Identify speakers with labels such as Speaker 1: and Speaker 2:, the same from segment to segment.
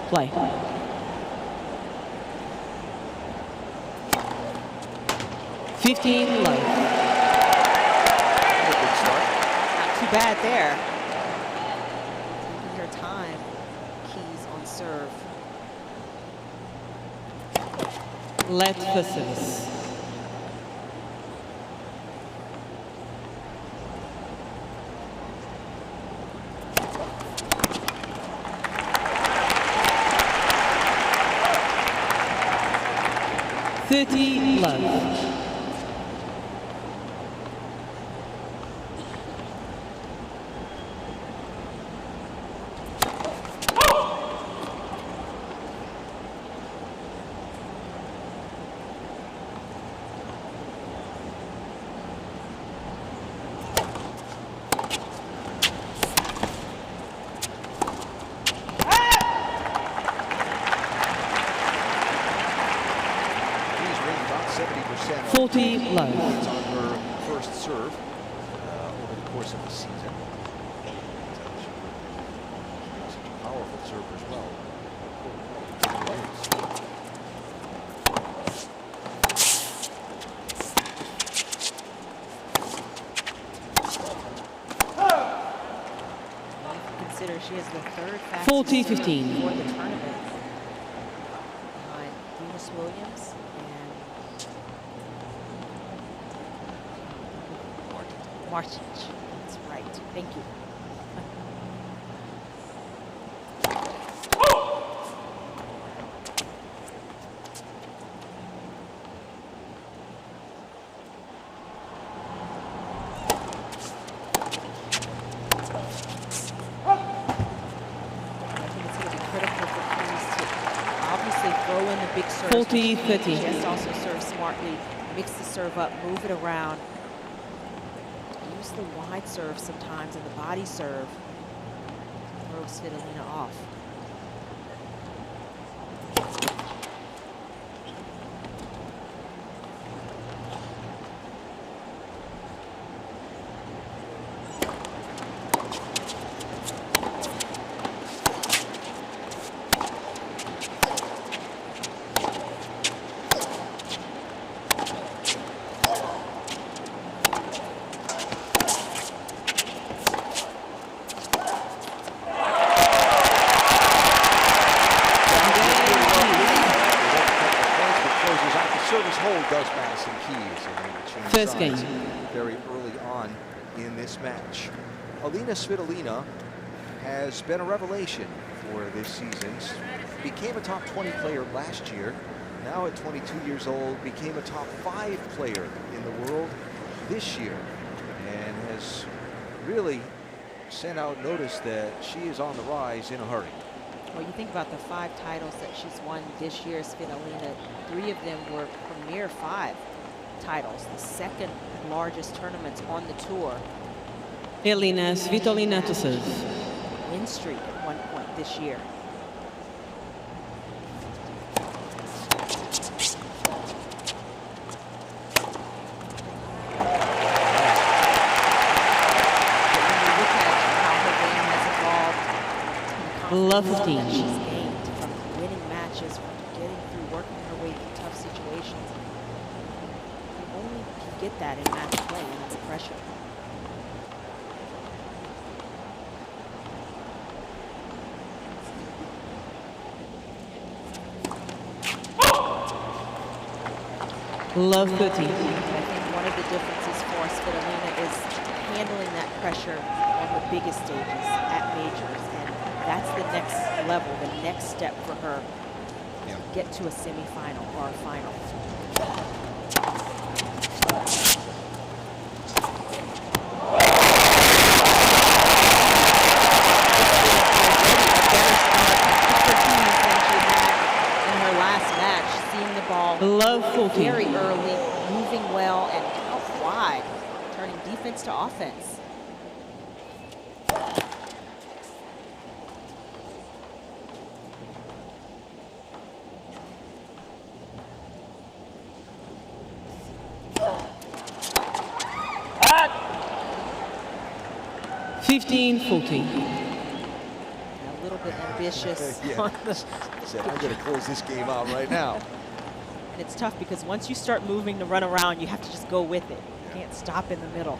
Speaker 1: Play. Fifteen love.
Speaker 2: Good start.
Speaker 3: Not too bad there. Taking her time. Keys on serve.
Speaker 1: Let for service. Love. Love.
Speaker 2: Points on her first serve over the course of the season. Such a powerful server as well.
Speaker 3: Consider she is the third fastest
Speaker 1: 40-15
Speaker 3: for the tournament, behind Venus Williams and Martic. That's right. Thank you. Throw in the big serve.
Speaker 1: 40-30.
Speaker 3: Just also serve smartly. Mix the serve up. Move it around. Use the wide serve sometimes and the body serve. Throws Svitolina off.
Speaker 2: Does Madison Keys, and
Speaker 1: first game
Speaker 2: very early on in this match. Elena Svitolina has been a revelation for this season. Became a top 20 player last year. Now at 22 years old, became a top 5 player in the world this year, and has really sent out notice that she is on the rise in a hurry.
Speaker 3: Well, you think about the 5 titles that she's won this year, Svitolina, 3 of them were Premier 5 titles, the second largest tournaments on the tour.
Speaker 1: Elena Svitolina to serve.
Speaker 3: Win streak at one point this year.
Speaker 1: Love 15.
Speaker 3: That she's gained from winning matches, from getting through, working her way through tough situations. You only can get that in match play and under pressure.
Speaker 1: Love 13.
Speaker 3: I think one of the differences for Svitolina is handling that pressure on the biggest stages at majors. That's the next level, the next step for her to get to a semifinal or a final. In her last match, seeing the ball
Speaker 1: Love 14.
Speaker 3: very early, moving well, and out wide, turning defense to offense. A little bit ambitious.
Speaker 2: Yeah. Said, I'm going to close this game out right now.
Speaker 3: And it's tough because once you start moving to run around, you have to just go with it. You can't stop in the middle.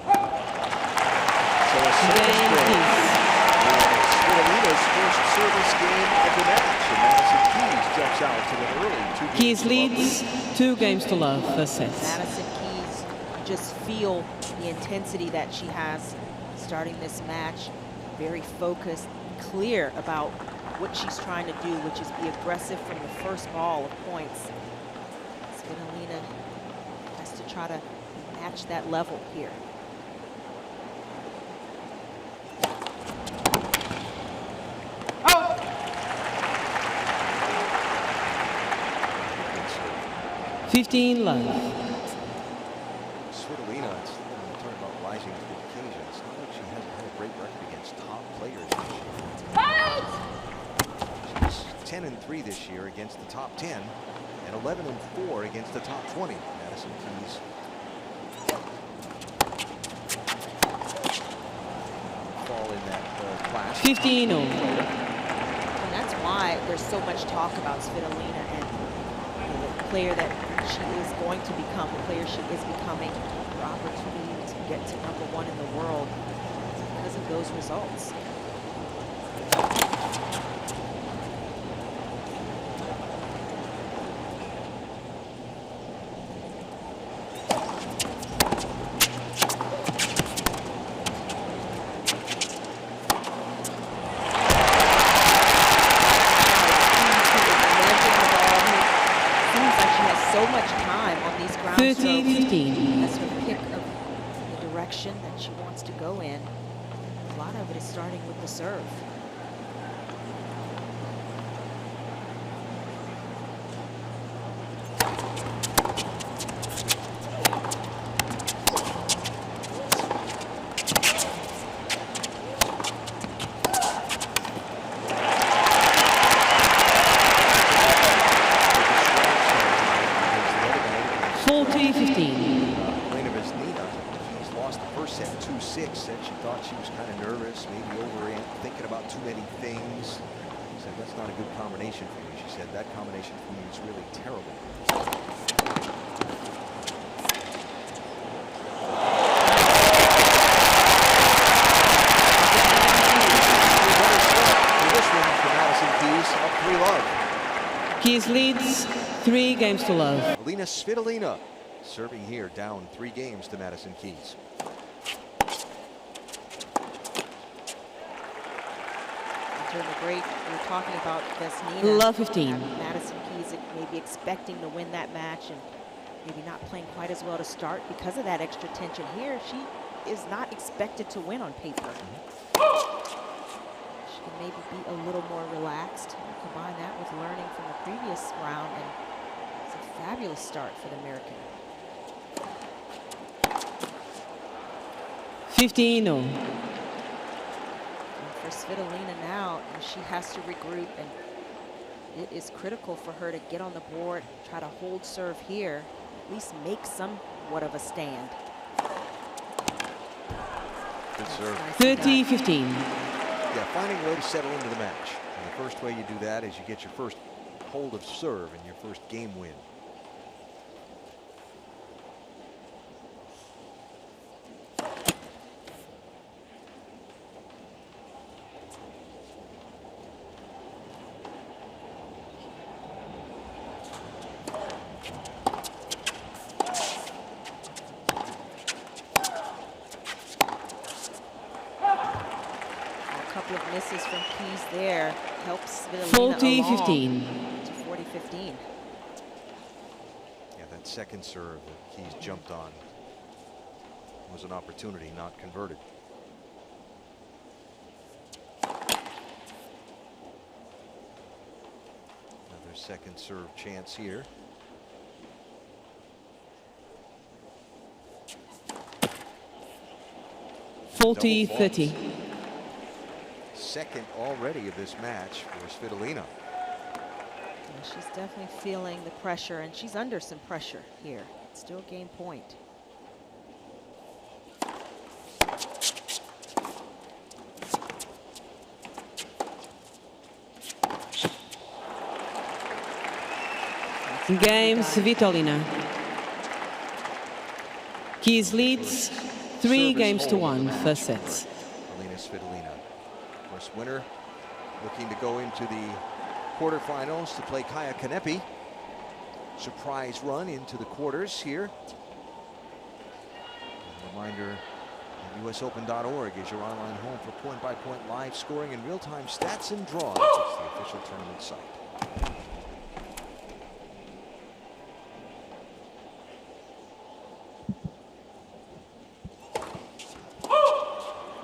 Speaker 2: So a service break. Svitolina's first service game of the match. And Madison Keys jumps out to an early 2 games
Speaker 1: Keys
Speaker 2: to
Speaker 1: leads 2 games to love, first set.
Speaker 3: Madison Keys, just feel the intensity that she has starting this match. Very focused, clear about what she's trying to do, which is be aggressive from the first ball of points. Svitolina has to try to match that level here.
Speaker 2: Oh!
Speaker 1: 15 love.
Speaker 2: Svitolina, it's talking about rising to the occasion. It's not like she hasn't had a great record against top players this year. She's 10-3 this year against the top 10 and 11-4 against the top 20. Madison Keys fall in that class.
Speaker 1: 15 all.
Speaker 3: And that's why there's so much talk about Svitolina and the player that she is going to become, the player she is becoming, her opportunity to get to #1 in the world because of those results. So much time on these ground
Speaker 1: 30-15.
Speaker 3: That's her pick of the direction that she wants to go in. A lot of it is starting with the serve.
Speaker 2: Said she thought she was kind of nervous, maybe thinking about too many things. She said, that's not a good combination for me. She said, that combination for me is really terrible. This one for Madison Keys, up 3 love.
Speaker 1: Keys leads 3 games to love.
Speaker 2: Elena Svitolina serving here, down 3 games to Madison Keys.
Speaker 3: During the break, we were talking about Vesnina.
Speaker 1: Love 15.
Speaker 3: Madison Keys maybe expecting to win that match and maybe not playing quite as well to start because of that extra tension here. She is not expected to win on paper. She can maybe be a little more relaxed and combine that with learning from the previous round, and it's a fabulous start for the American.
Speaker 1: 15 all.
Speaker 3: For Svitolina now, and she has to regroup, and it is critical for her to get on the board, try to hold serve here, at least make somewhat of a stand.
Speaker 2: Good serve.
Speaker 1: 30-15.
Speaker 2: Yeah, finding a way to settle into the match. And the first way you do that is you get your first hold of serve and your first game win.
Speaker 3: Misses from Keys there helps Svitolina
Speaker 1: 40-15.
Speaker 3: to 40-15.
Speaker 2: Yeah, that second serve that Keys jumped on was an opportunity not converted. Another second serve chance here.
Speaker 1: Double 40-30.
Speaker 2: Second already of this match for Svitolina.
Speaker 3: Yeah, she's definitely feeling the pressure, and she's under some pressure here. It's still game point.
Speaker 1: Game Svitolina. Keys leads 3 games to 1, first set.
Speaker 2: Elena Svitolina, first winner, looking to go into the quarterfinals to play Kaya Kanepi. Surprise run into the quarters here. A reminder, usopen.org is your online home for point-by-point live scoring and real-time stats and draws. It's the official tournament site.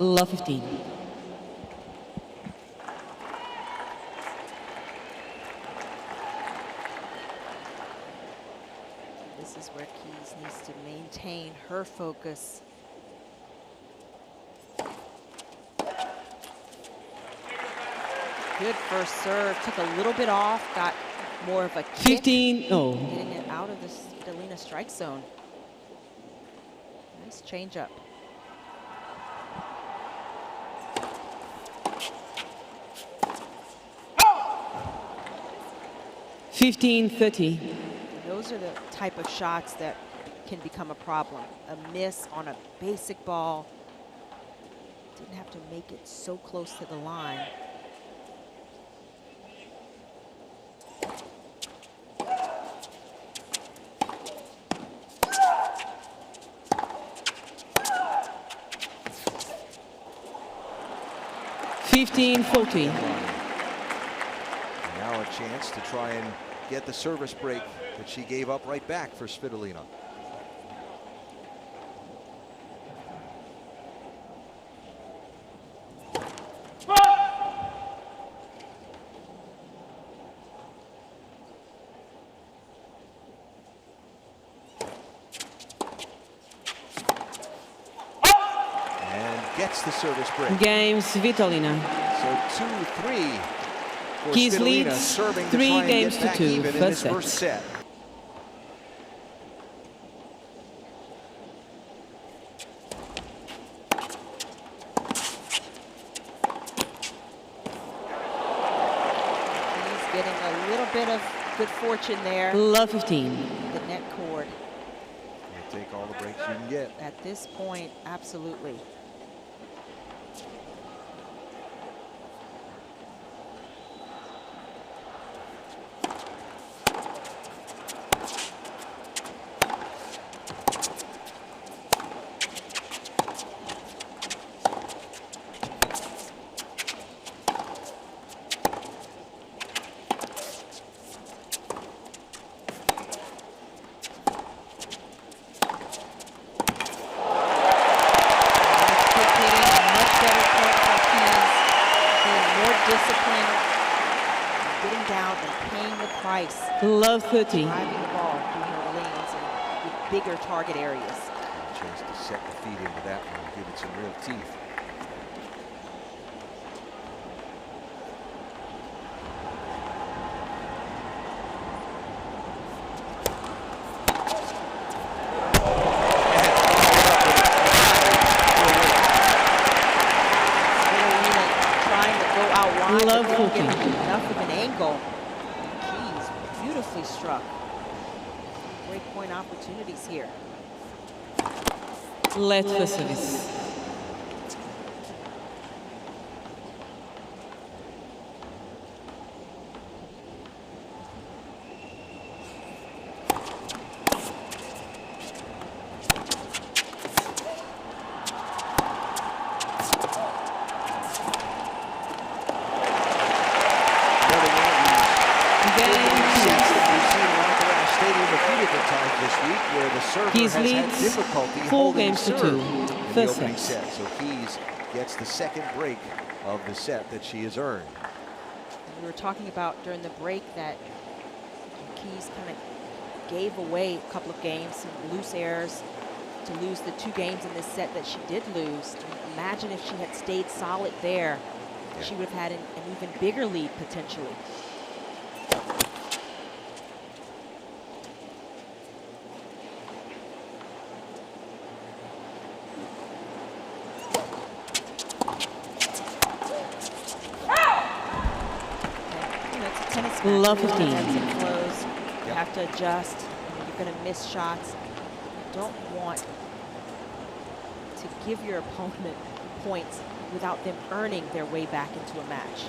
Speaker 1: Love 15.
Speaker 3: This is where Keys needs to maintain her focus. Good first serve, took a little bit off, got more of a kick.
Speaker 1: 15-0.
Speaker 3: Getting it out of the Svitolina strike zone. Nice change up. Those are the type of shots that can become a problem. A miss on a basic ball. Didn't have to make it so close to the line. Now a
Speaker 2: chance to try and get the service break that she gave up right back for Svitolina. Gets the service break.
Speaker 1: Game Svitolina.
Speaker 2: So 2-3 for
Speaker 1: Keys
Speaker 2: Svitolina,
Speaker 1: leads
Speaker 2: serving to
Speaker 1: 3
Speaker 2: try and
Speaker 1: games
Speaker 2: get
Speaker 1: to
Speaker 2: back
Speaker 1: 2,
Speaker 2: even in this first set.
Speaker 3: He's getting a little bit of good fortune there.
Speaker 1: Love 15.
Speaker 3: The net cord.
Speaker 2: You take all the breaks you can get.
Speaker 3: At this point, absolutely.
Speaker 1: Love 30.
Speaker 3: Driving the ball through her lanes and with bigger target areas.
Speaker 2: A chance to set the feet into that one and give it some real teeth.
Speaker 3: Trying to go out wide.
Speaker 1: Love
Speaker 3: but couldn't get
Speaker 1: 14.
Speaker 3: enough of an angle. Beautifully struck. Great point opportunities here.
Speaker 1: Let for service.
Speaker 2: Keys leads
Speaker 1: 4 games to 2. First
Speaker 2: set.
Speaker 1: set.
Speaker 2: So Keys gets the second break of the set that she has earned.
Speaker 3: And we were talking about during the break that Keys kind of gave away a couple of games, some loose errors, to lose the 2 games in this set that she did lose. Imagine if she had stayed solid there, she would have had an even bigger lead potentially.
Speaker 1: Love 15.
Speaker 3: You have have to adjust. You're going to miss shots. You don't want to give your opponent points without them earning their way back into a match.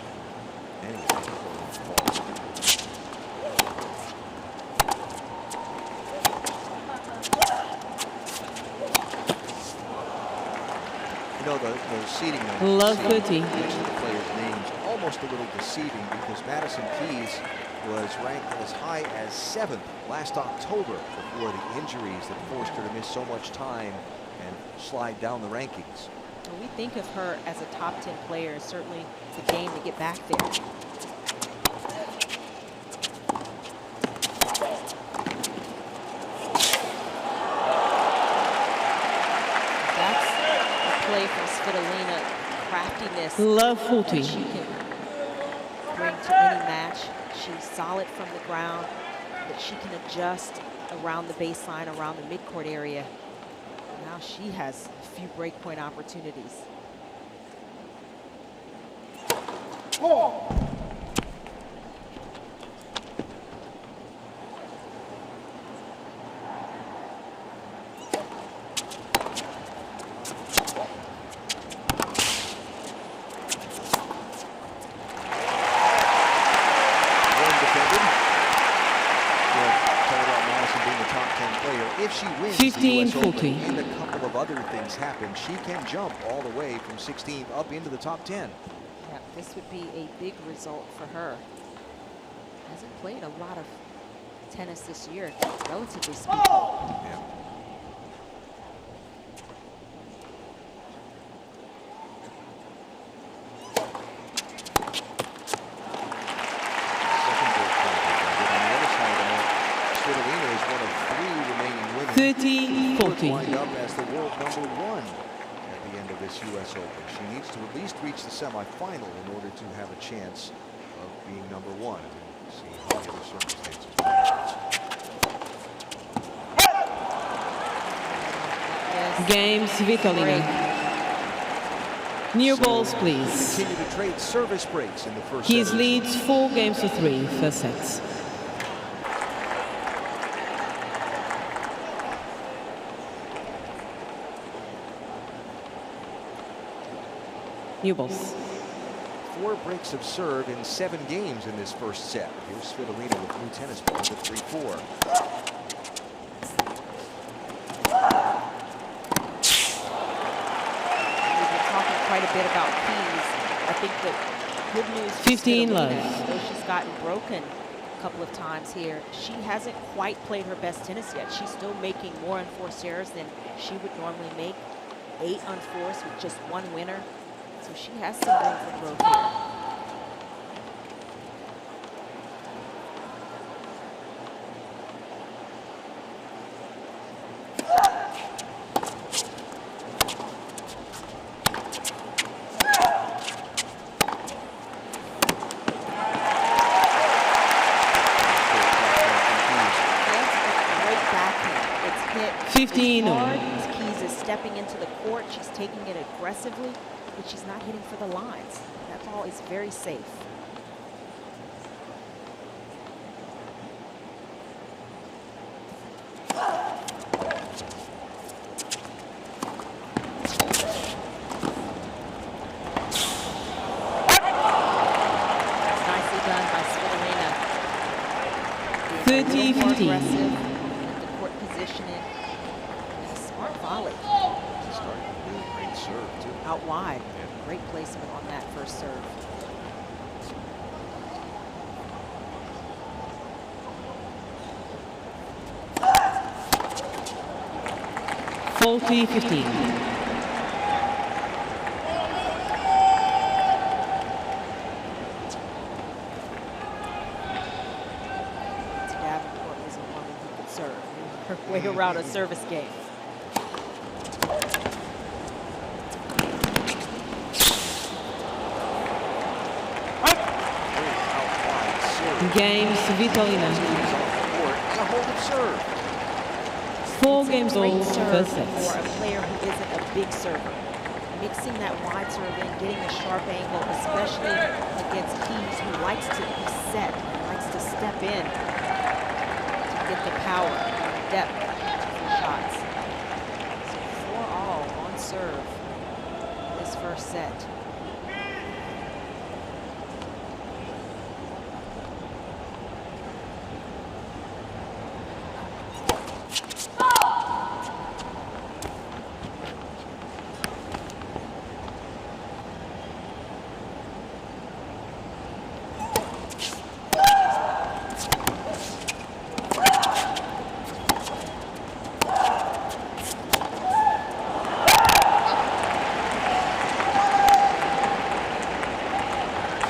Speaker 2: You know, the seating
Speaker 1: Love
Speaker 2: the
Speaker 1: 30.
Speaker 2: players' names almost a little deceiving because Madison Keys was ranked as high as 7th last October before the injuries that forced her to miss so much time and slide down the rankings.
Speaker 3: When we think of her as a top 10 player, it's certainly the game to get back there. That's a play from Svitolina, craftiness.
Speaker 1: Love 40.
Speaker 3: That she can bring to any match. She's solid from the ground, but she can adjust around the baseline, around the midcourt area. Now she has a few breakpoint opportunities.
Speaker 2: If she wins
Speaker 1: 15-40.
Speaker 2: and a couple of other things happen, she can jump all the way from 16th up into the top 10.
Speaker 3: Yeah, this would be a big result for her. Hasn't played a lot of tennis this year, relatively speaking.
Speaker 2: Yeah. Svitolina is one of 3 remaining women
Speaker 1: 30-40.
Speaker 2: wind up as the world #1 at the end of this U.S. Open. She needs to at least reach the semifinal in order to have a chance of being #1. We'll see how the other circumstances play out.
Speaker 1: Game Svitolina. New balls, please.
Speaker 2: Continue to trade service breaks in the first
Speaker 1: Keys
Speaker 2: set.
Speaker 1: leads 4-3, first sets. New balls.
Speaker 2: 4 breaks of serve in 7 games in this first set. Here's Svitolina with new tennis balls at 3-4.
Speaker 3: We've been talking quite a bit about Keys. I think the good news for
Speaker 1: 15
Speaker 3: Svitolina,
Speaker 1: love.
Speaker 3: though she's gotten broken a couple of times here, she hasn't quite played her best tennis yet. She's still making more unforced errors than she would normally make. 8 unforced with just 1 winner. So she has some room for growth here. That's a great backhand. It's hit
Speaker 1: 15
Speaker 3: hard. Keys is stepping into the court. She's taking it aggressively, but she's not hitting for the lines. That ball is very safe. It's nicely done by Svitolina.
Speaker 1: 30-15.
Speaker 3: Aggressive, get the court positioning. And a smart volley.
Speaker 2: She started with a really great serve, too.
Speaker 3: Out wide. Great placement on that first serve.
Speaker 1: (40-15).
Speaker 3: Davenport was a woman who could serve. Her way around a service game.
Speaker 1: Game Svitolina.
Speaker 2: A hold of serve.
Speaker 1: 4 games
Speaker 3: Great
Speaker 1: all,
Speaker 3: serve
Speaker 1: first
Speaker 3: for
Speaker 1: sets.
Speaker 3: a player who isn't a big server. Mixing that wide serve in, getting a sharp angle, especially against Keys, who likes to be set and likes to step in to the power, the depth of the shots. So 4-all on serve this first set.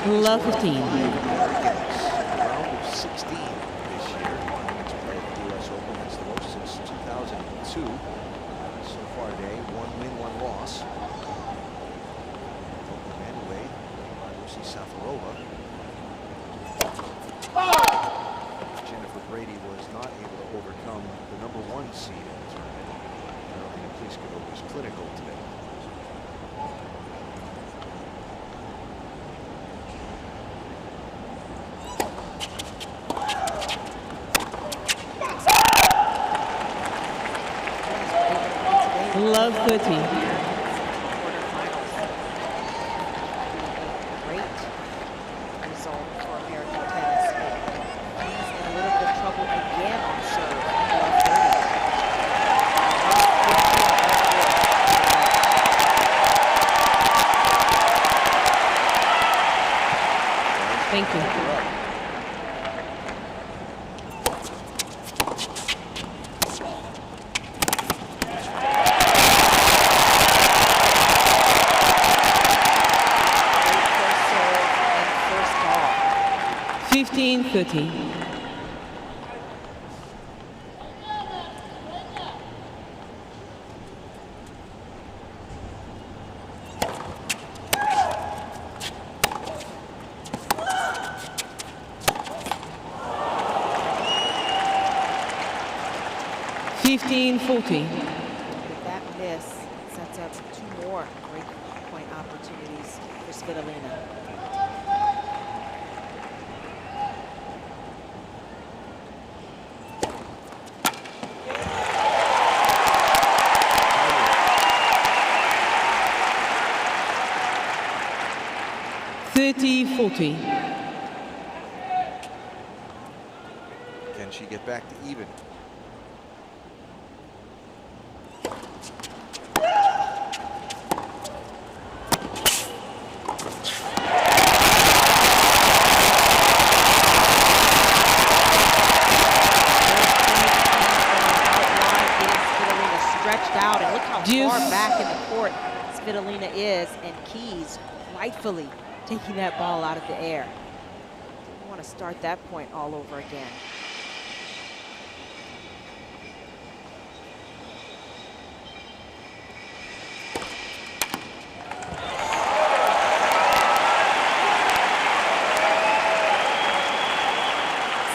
Speaker 1: Love 15.
Speaker 2: Round of 16 this year. It's played at the US Open. That's the most since 2002. So far today, 1 win, 1 loss. Anyway, Lucy Safarova. Jennifer Brady was not able to overcome the #1 seed in the tournament. Carolina Pliskova was clinical today.
Speaker 1: Love 30.
Speaker 3: Quarterfinals. Great result for American tennis. He's in a little bit of trouble again on serve. Love 30.
Speaker 1: Thank you. 15-30.
Speaker 3: With that miss, it sets up 2 more break point opportunities for Svitolina.
Speaker 2: Can she get back to even?
Speaker 3: Stretched out, and look how far back in the court Svitolina is, and Keys rightfully taking that ball out of the air. Didn't want to start that point all over again.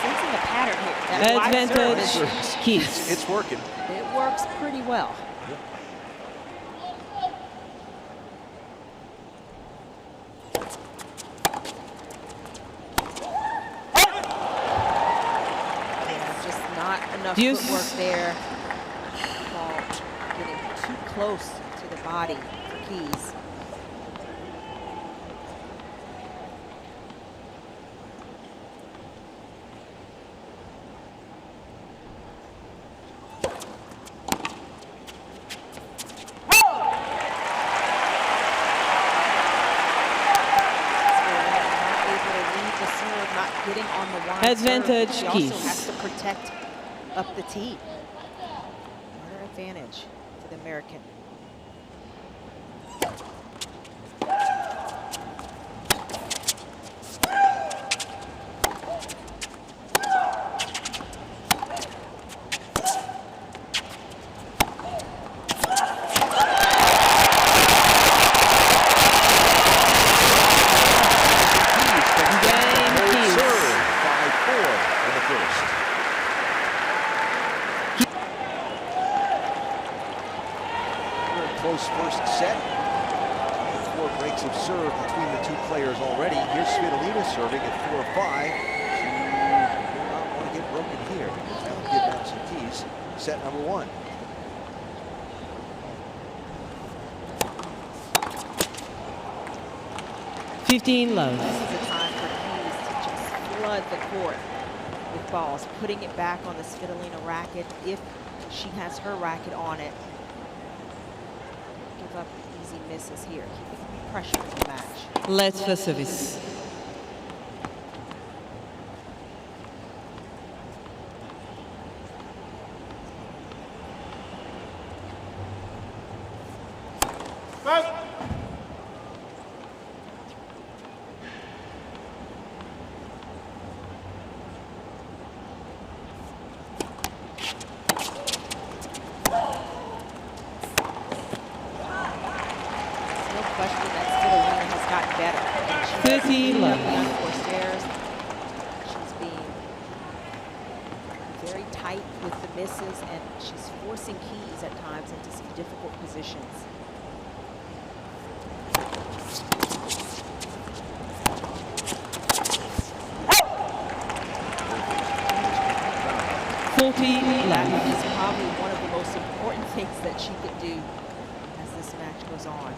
Speaker 3: Sensing a pattern here. That
Speaker 1: Advantage Keys.
Speaker 2: It's working.
Speaker 3: It works pretty well. Enough footwork there. Ball getting too close to the body for Keys.
Speaker 1: Advantage Keys.
Speaker 3: He also has to protect up the tee. Another advantage to the American.
Speaker 2: First set. 4 breaks of serve between the 2 players already. Here's Svitolina serving at 4-5. She will not want to get broken here because that would give set number 1.
Speaker 1: Love.
Speaker 3: This is a time for Keys to just flood the court with balls, putting it back on the Svitolina racket if she has her racket on it. Give up easy misses here, keeping pressure in the match.
Speaker 1: Let's for service.
Speaker 3: She's being very tight with the misses, and she's forcing Keys at times into some difficult positions. That is probably one of the most important things that she could do as this match goes on.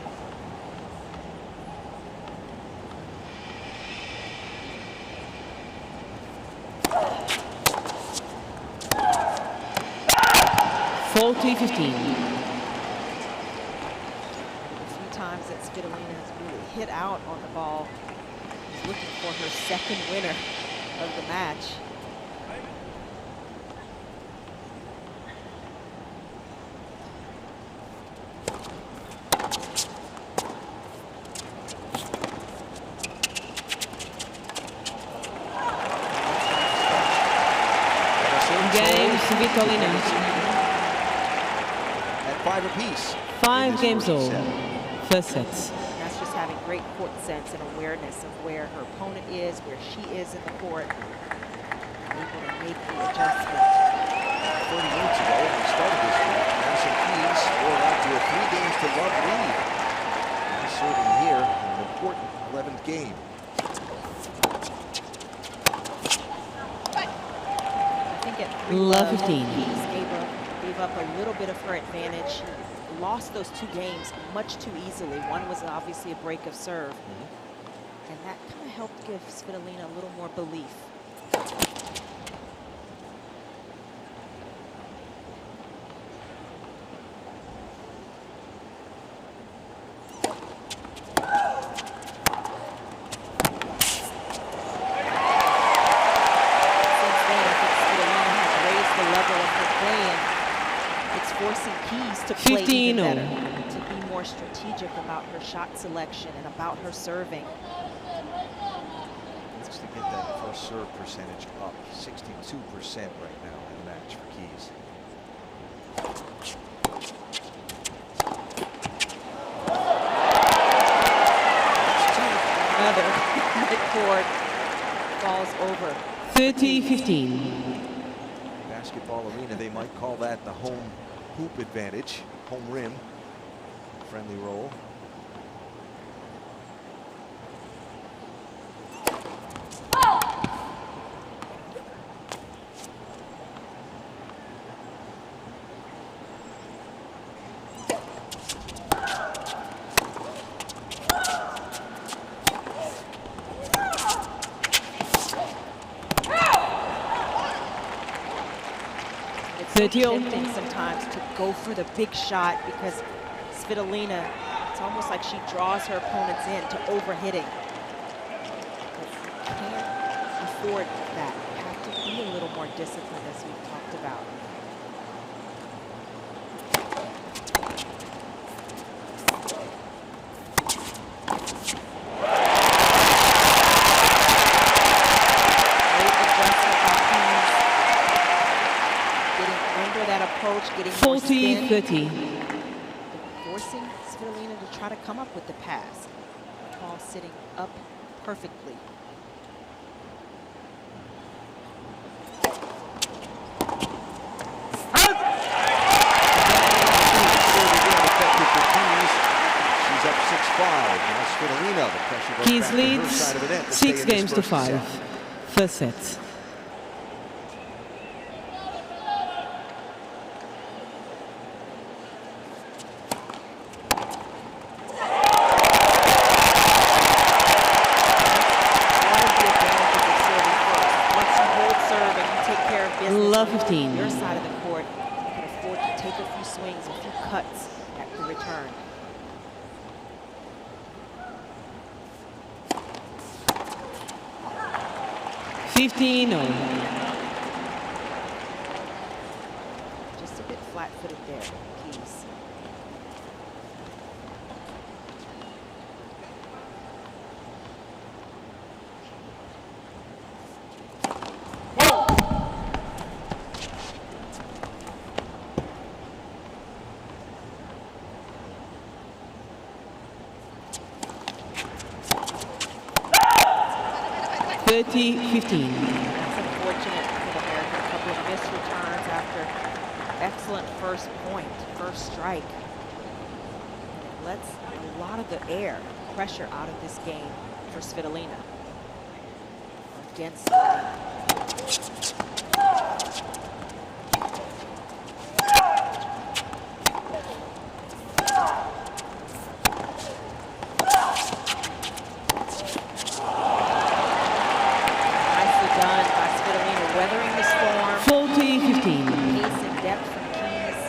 Speaker 1: A
Speaker 3: 15. A few times that Svitolina has really hit out on the ball. She's looking for her second winner of the match.
Speaker 1: Game Svitolina.
Speaker 2: 5 apiece.
Speaker 1: 5 games all. First set.
Speaker 3: That's just having great court sense and awareness of where her opponent is, where she is in the court. Able to make the adjustment.
Speaker 2: 30 minutes ago, when we started this match, Madison Keys scored out to a 3 games to love lead. Now serving here in an important 11th game.
Speaker 3: I think at 3
Speaker 1: love 15.
Speaker 3: Keys gave up a little bit of her advantage. She lost those 2 games much too easily. One was obviously a break of serve. And that kind of helped give Svitolina a little more belief. Since then, I think Svitolina has raised the level of her play, and it's forcing Keys to play even better, to be more strategic about her shot selection and about her serving.
Speaker 2: Just to get that first serve percentage up, 62% right now in the match for Keys.
Speaker 3: Another midcourt falls over.
Speaker 1: 30-15.
Speaker 2: Basketball arena, they might call that the home hoop advantage, home rim, friendly roll.
Speaker 3: It's so tempting sometimes to go for the big shot because Svitolina, it's almost like she draws her opponents in to overhitting. But you can't afford that. You have to be a little more disciplined, as we've talked about. Getting
Speaker 1: 40-30.
Speaker 3: Forcing Svitolina to try to come up with the pass. Ball sitting up perfectly.
Speaker 2: She's up 6-5. Now Svitolina, the pressure goes
Speaker 1: Keys
Speaker 2: back to her
Speaker 1: leads
Speaker 2: side of the net to
Speaker 1: 6
Speaker 2: stay in this
Speaker 1: games to
Speaker 2: first
Speaker 1: 5.
Speaker 2: set.
Speaker 1: First set. 15-0.
Speaker 3: Just a bit flat-footed there, Keys.
Speaker 1: $30-15.
Speaker 3: That's unfortunate for the American. A couple of missed returns after excellent first point, first strike. And it lets a lot of the pressure out of this game for Svitolina. Against Svitolina. Weathering the storm.
Speaker 1: 40-15.
Speaker 3: Pace and depth from Keys.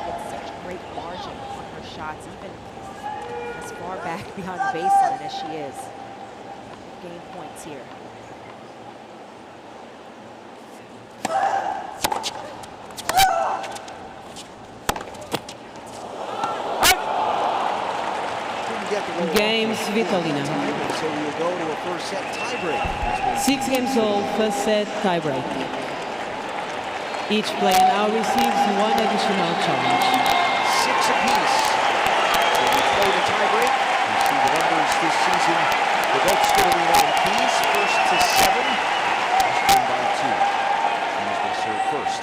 Speaker 3: Gets such great margin on her shots, even as far back behind the baseline as she is. Game points here.
Speaker 1: Game Svitolina.
Speaker 2: So we'll go to a first set tiebreak.
Speaker 1: 6 games all, first set tiebreak. Each player now receives one additional challenge.
Speaker 2: 6 apiece. So we play the tiebreak. You see the numbers this season for both Svitolina and Keys. First to 7. Win by 2. Keys will serve first.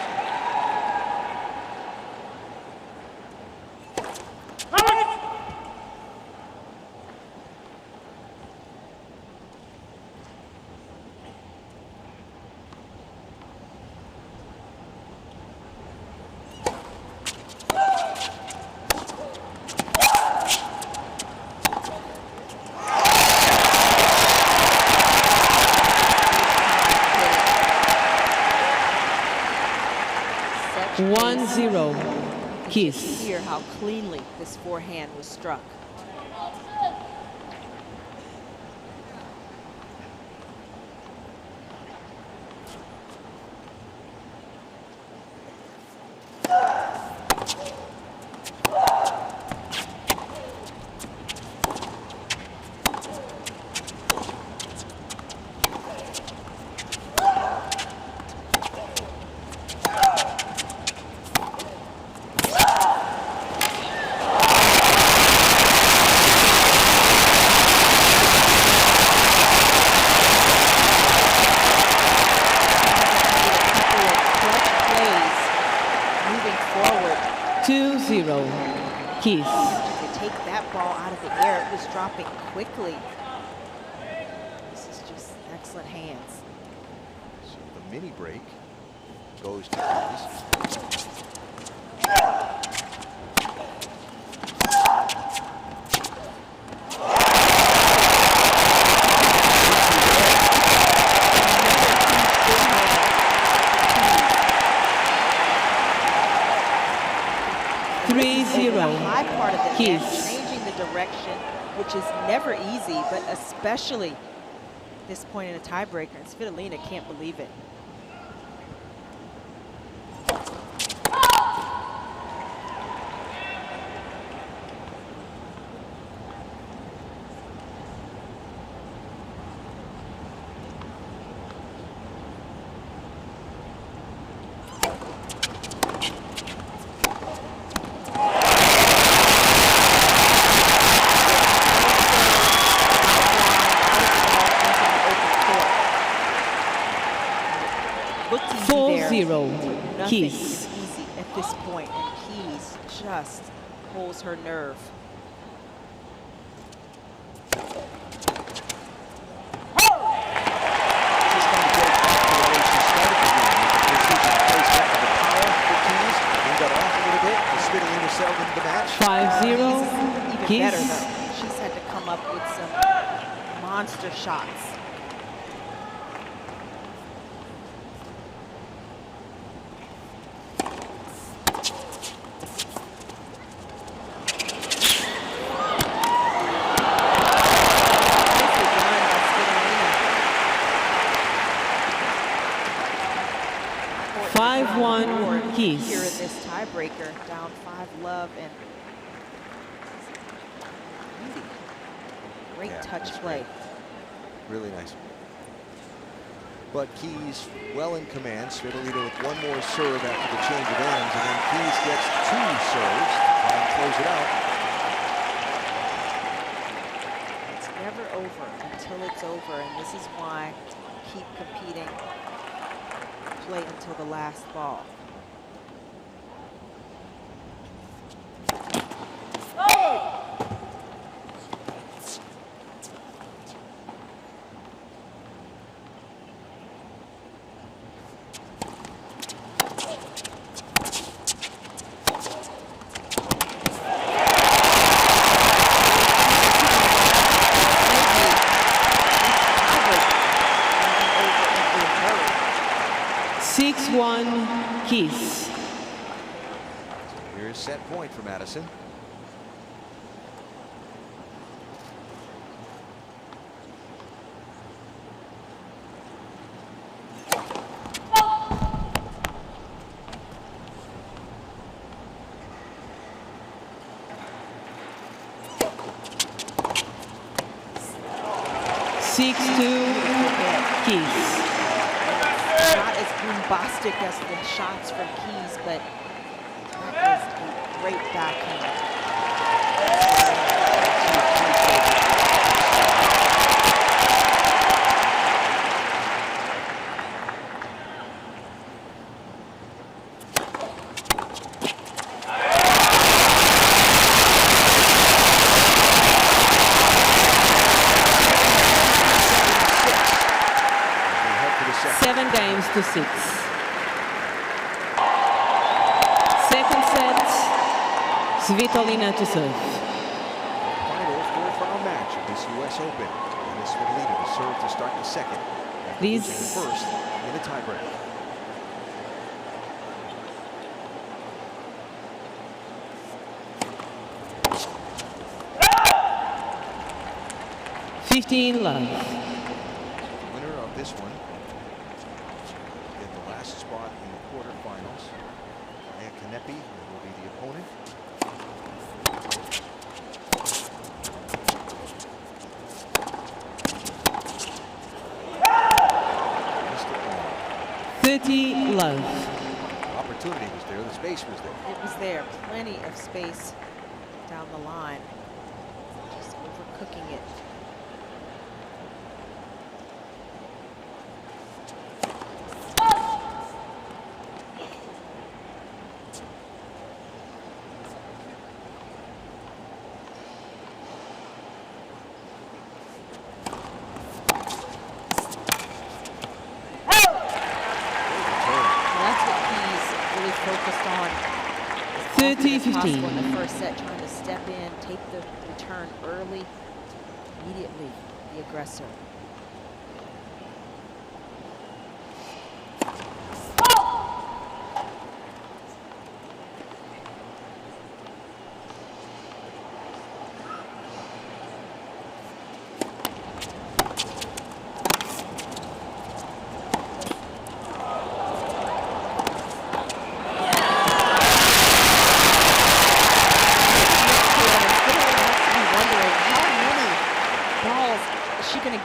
Speaker 3: Such
Speaker 1: 1-0. Keys.
Speaker 3: Hear how cleanly this forehand was struck.
Speaker 1: Keys.
Speaker 3: To take that ball out of the air, it was dropping quickly. This is just excellent hands.
Speaker 2: So the mini break goes to Keys.
Speaker 3: The high part of the
Speaker 1: Keys.
Speaker 3: net, changing the direction, which is never easy, but especially this point in a tiebreaker. And Svitolina can't believe it. Nothing
Speaker 1: Keys.
Speaker 3: is easy at this point, and Keys just holds her nerve.
Speaker 2: Settled into the match.
Speaker 1: 5-0.
Speaker 3: Even
Speaker 1: Keys.
Speaker 3: better though. She's had to come up with some monster shots. Nicely done by
Speaker 1: Keys.
Speaker 3: Here in this tiebreaker, down 5-love, and beauty. Great touch play.
Speaker 2: Really nice. But Keys well in command. Svitolina with one more serve after the change of ends, and then Keys gets 2 serves to try and close it out.
Speaker 3: It's never over until it's over, and this is why keep competing, play until the last ball.
Speaker 1: Keys.
Speaker 2: Here's set point for Madison.
Speaker 1: Keys.
Speaker 3: Not as bombastic as the shots from Keys, but that is a great backhand.
Speaker 1: 7-6. Second set, Svitolina to serve.
Speaker 2: Final 4th-round match of this U.S. Open. Elena Svitolina to serve to start the second.
Speaker 1: Please.
Speaker 2: The first in a tiebreak.
Speaker 1: Love.
Speaker 2: Winner of this one in the last spot in the quarterfinals. Aryna will be the opponent.
Speaker 1: Love.
Speaker 2: Opportunity was there. The space was there.
Speaker 3: It was there. Plenty of space down the line. Just overcooking it. Focused on
Speaker 1: 30-15
Speaker 3: in the first set, trying to step in, take the return early, immediately the aggressor.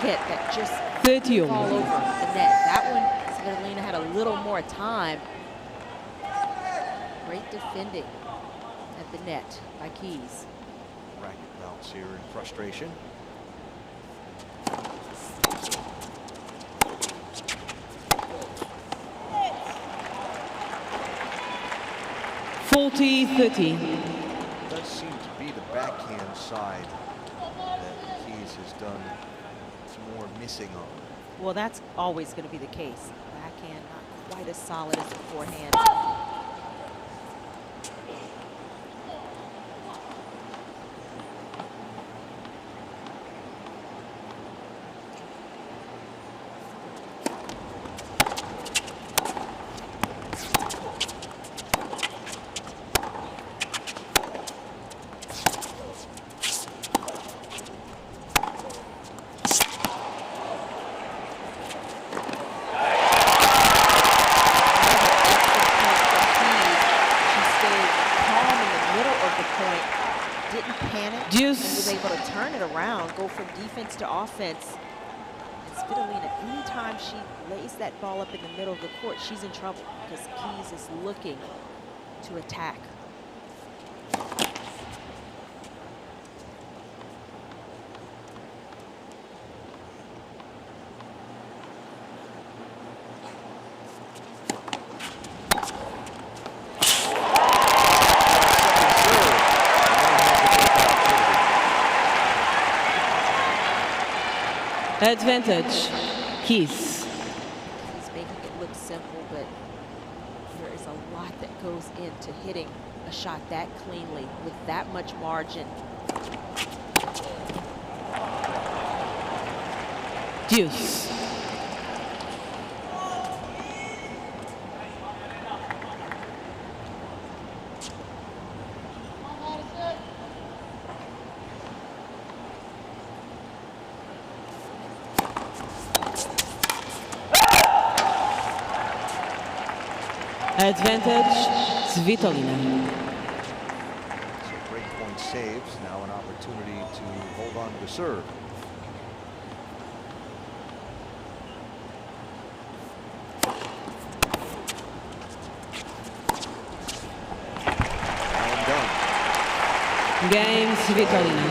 Speaker 3: That just fall over the net. That one, Svitolina had a little more time. Great defending at the net by Keys.
Speaker 2: Racket bounce here in frustration. It does seem to be the backhand side that Keys has done more missing on.
Speaker 3: Well, that's always going to be the case. Backhand not quite as solid as the forehand.
Speaker 1: Deuce.
Speaker 3: And was able to turn it around, go from defense to offense. And Svitolina, anytime she lays that ball up in the middle of the court, she's in trouble because Keys is looking to attack.
Speaker 1: Advantage, Keys.
Speaker 3: He's making it look simple, but there is a lot that goes into hitting a shot that cleanly with that much margin.
Speaker 1: Deuce. Advantage, Svitolina.
Speaker 2: So break point saves. Now an opportunity to hold on to the serve. And done.
Speaker 1: Game, Svitolina.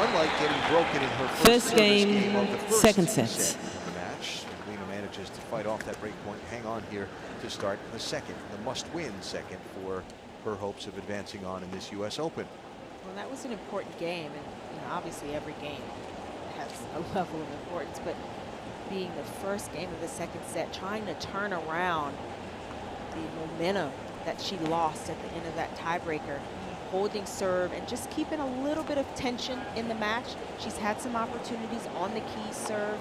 Speaker 2: Unlike getting broken in her
Speaker 1: First
Speaker 2: service
Speaker 1: game,
Speaker 2: of the first
Speaker 1: second set.
Speaker 2: of the match, Aryna manages to fight off that break point, hang on here to start the second, the must-win second for her hopes of advancing on in this U.S. Open.
Speaker 3: Well, that was an important game, and obviously every game has a level of importance, but being the first game of the second set, trying to turn around the momentum that she lost at the end of that tiebreaker, holding serve and just keeping a little bit of tension in the match. She's had some opportunities on the Keys serve,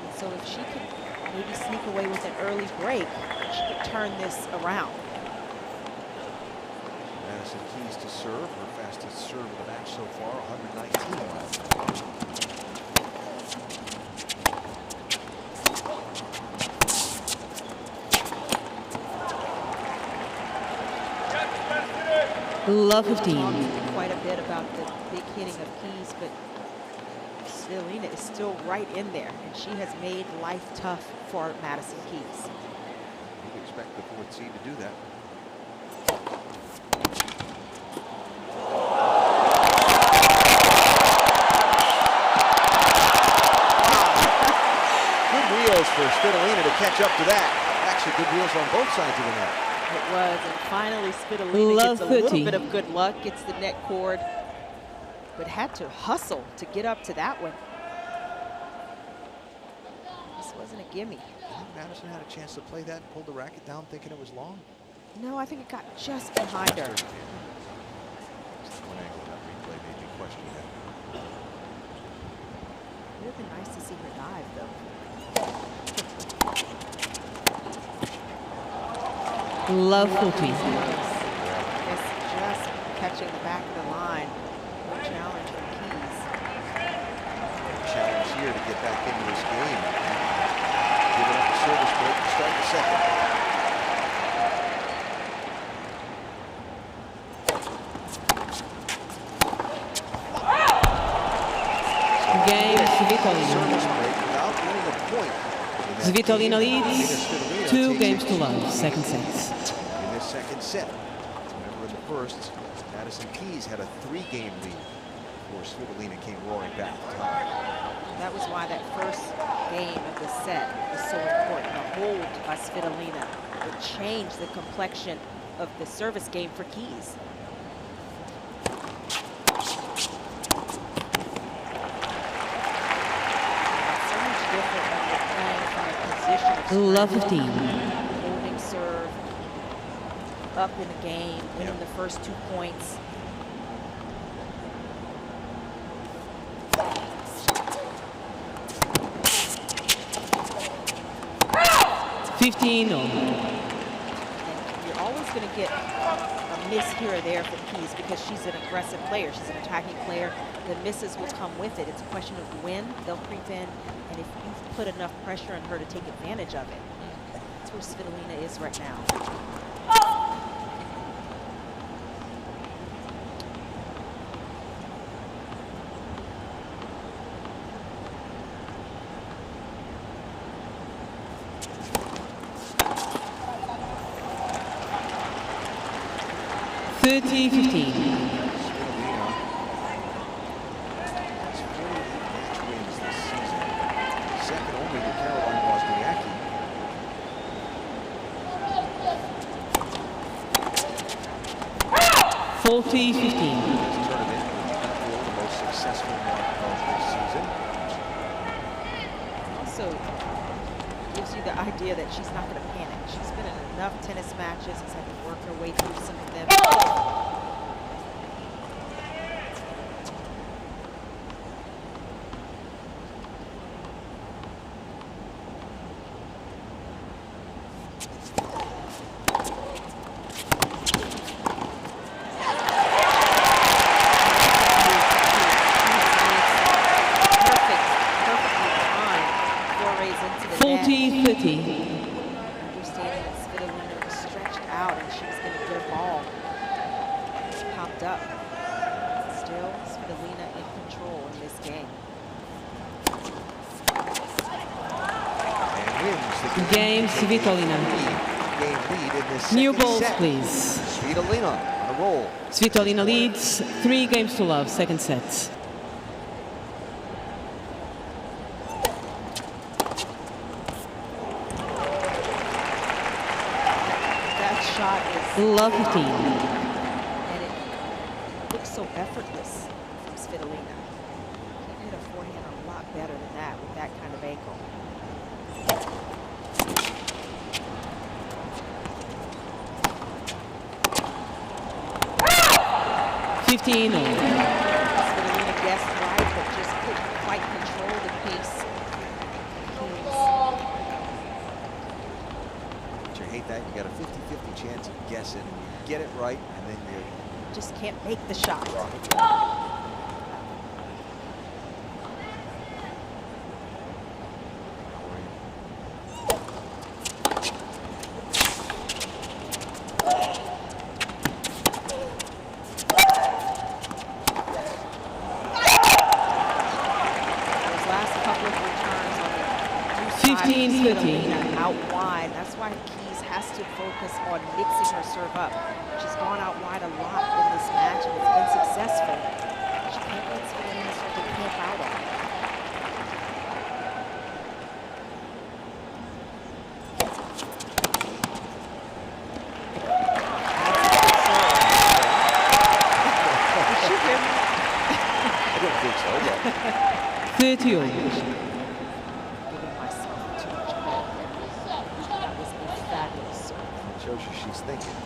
Speaker 3: and so if she can maybe sneak away with an early break, she could turn this around.
Speaker 2: Madison Keys to serve, her fastest serve of the match so far, 119 miles.
Speaker 1: Love 15.
Speaker 3: Quite a bit about the big hitting of Keys, but Svitolina is still right in there, and she has made life tough for Madison Keys.
Speaker 2: You'd expect the fourth seed to do that. Good wheels for Svitolina to catch up to that. Actually, good wheels on both sides of the net.
Speaker 3: It was, and finally Svitolina gets a little bit of good luck, gets the net cord, but had to hustle to get up to that one. This wasn't a gimme.
Speaker 2: I think Madison had a chance to play that and pulled the racket down thinking it was long.
Speaker 3: No, I think it got just behind her.
Speaker 2: Just one angle of that replay made me question that.
Speaker 3: It would have been nice to see her dive, though.
Speaker 1: Love 14.
Speaker 3: Just catching the back of the line. No challenge for Keys.
Speaker 2: Challenge here to get back into this game. Giving up the service break to start the second.
Speaker 1: Game, Svitolina.
Speaker 2: Service break without winning a point.
Speaker 1: Svitolina leads 2 games to love, second set.
Speaker 2: In this second set, remember in the first, Madison Keys had a 3-game lead before Svitolina came roaring back to tie.
Speaker 3: That was why that first game of the set was so important. The hold by Svitolina would change the complexion of the service game for Keys. So much different when you're playing from a position of
Speaker 1: Love
Speaker 3: strength.
Speaker 1: 15.
Speaker 3: Holding serve, up in the game, winning the first 2 points.
Speaker 1: $15.
Speaker 3: And you're always going to get a miss here or there from Keys because she's an aggressive player. She's an attacking player. The misses will come with it. It's a question of when they'll creep in, and if you've put enough pressure on her to take advantage of it. That's where Svitolina is right now.
Speaker 1: 30-15.
Speaker 2: Svitolina has 48 match wins this season, second only to Caroline Wozniacki. This
Speaker 1: 40-15.
Speaker 2: tournament will equal the most successful mark of this season.
Speaker 3: Also gives you the idea that she's not going to panic. She's been in enough tennis matches, has had to work her way through some of them. Perfectly timed forays into the net.
Speaker 1: 40-30.
Speaker 3: Understanding that Svitolina was stretched out and she was going to get a ball. It's popped up. Still, Svitolina in control in this game.
Speaker 2: And wins the
Speaker 1: Game, Svitolina.
Speaker 2: game lead in this
Speaker 1: New
Speaker 2: second
Speaker 1: balls,
Speaker 2: set.
Speaker 1: please.
Speaker 2: Svitolina on a roll.
Speaker 1: Svitolina leads 3-0, second set.
Speaker 3: That shot is
Speaker 1: Love 15.
Speaker 3: and it looks so effortless from Svitolina. Can hit a forehand a lot better than that with that kind of ankle.
Speaker 1: 15.
Speaker 3: Svitolina guessed right, but just couldn't quite control the pace.
Speaker 2: But you hate that. You got a 50-50 chance of guessing. You get it right, and then you
Speaker 3: Just can't make the shot.
Speaker 2: drop it.
Speaker 3: Those last couple of returns on the deuce side,
Speaker 1: 15-50.
Speaker 3: Svitolina out wide. That's why Keys has to focus on mixing her serve up. She's gone out wide a lot in this match, and it's been successful. She can't let Svitolina start to camp out on her. Did she hear me?
Speaker 2: I don't think so, but
Speaker 1: 30.
Speaker 3: Giving myself too much credit. That was a fabulous serve.
Speaker 2: it shows you she's thinking.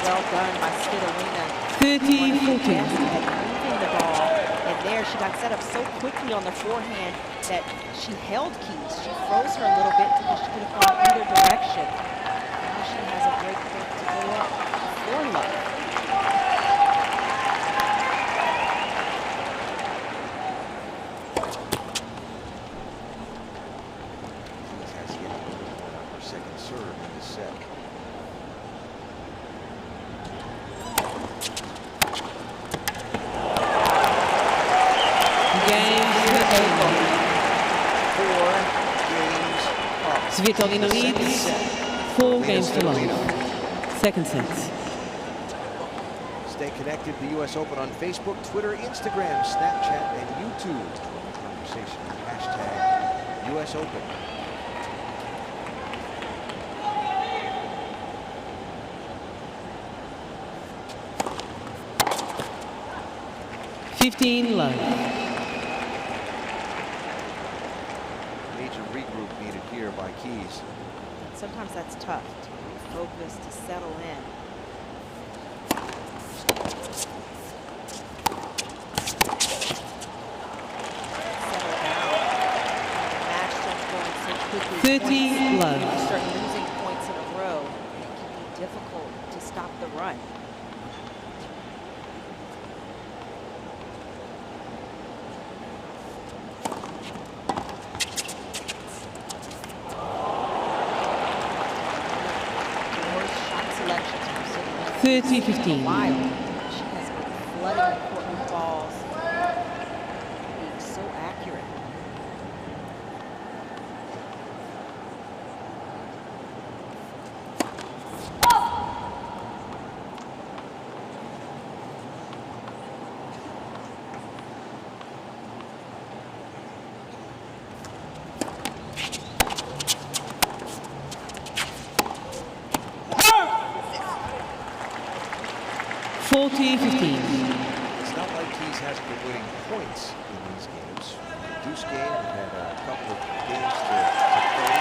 Speaker 3: Well done by Svitolina.
Speaker 1: 30-14.
Speaker 3: Yes, at moving the ball. And there she got set up so quickly on the forehand that she held Keys. She froze her a little bit because she could have gone either direction. Now she has a great point to go up for love.
Speaker 2: Keys has yet to win on her second serve in this set.
Speaker 1: Game, Svitolina.
Speaker 2: 4 games up.
Speaker 1: Svitolina
Speaker 2: Second
Speaker 1: leads
Speaker 2: set.
Speaker 1: 4-0. Second set.
Speaker 2: Stay connected to the U.S. Open on Facebook, Twitter, Instagram, Snapchat, and YouTube. Join the conversation with hashtag US Open.
Speaker 1: Love.
Speaker 2: Major regroup needed here by Keys.
Speaker 3: Sometimes that's tough to refocus, to settle in. Settle down. The match starts going so quickly.
Speaker 1: 30 love.
Speaker 3: You start losing points in a row, and it can be difficult to stop the run.
Speaker 1: 30-15.
Speaker 3: Wild. She has been flooding the court with balls, being so accurate.
Speaker 2: It's not like Keys hasn't been winning points in these games. Deuce game, we've had a couple of games to play.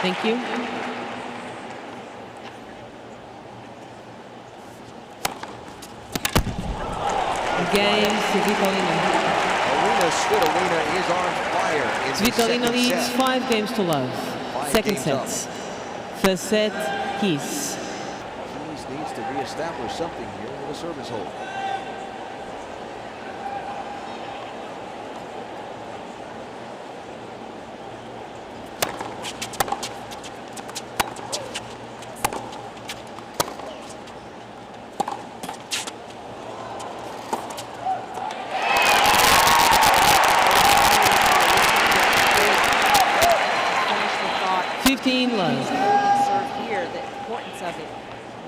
Speaker 1: Thank you. Game, Svitolina.
Speaker 2: Elena Svitolina is on fire in the
Speaker 1: Svitolina
Speaker 2: second
Speaker 1: leads
Speaker 2: set.
Speaker 1: 5 games to love. Second set. First set, Keys.
Speaker 2: Keys needs to reestablish something here with a service hold.
Speaker 3: Serve here, the importance of it.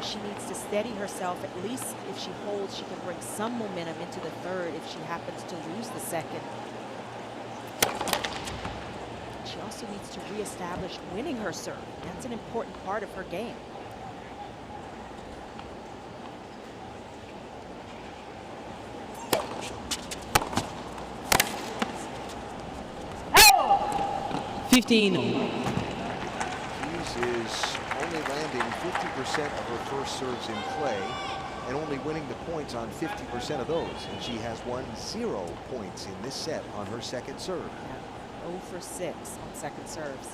Speaker 3: She needs to steady herself. At least if she holds, she can bring some momentum into the third if she happens to lose the second. She also needs to reestablish winning her serve. That's an important part of her game.
Speaker 2: Is only landing 50% of her first serves in play and only winning the points on 50% of those. And she has won 0 points in this set on her second serve.
Speaker 3: Yeah, 0 for 6 on second serves.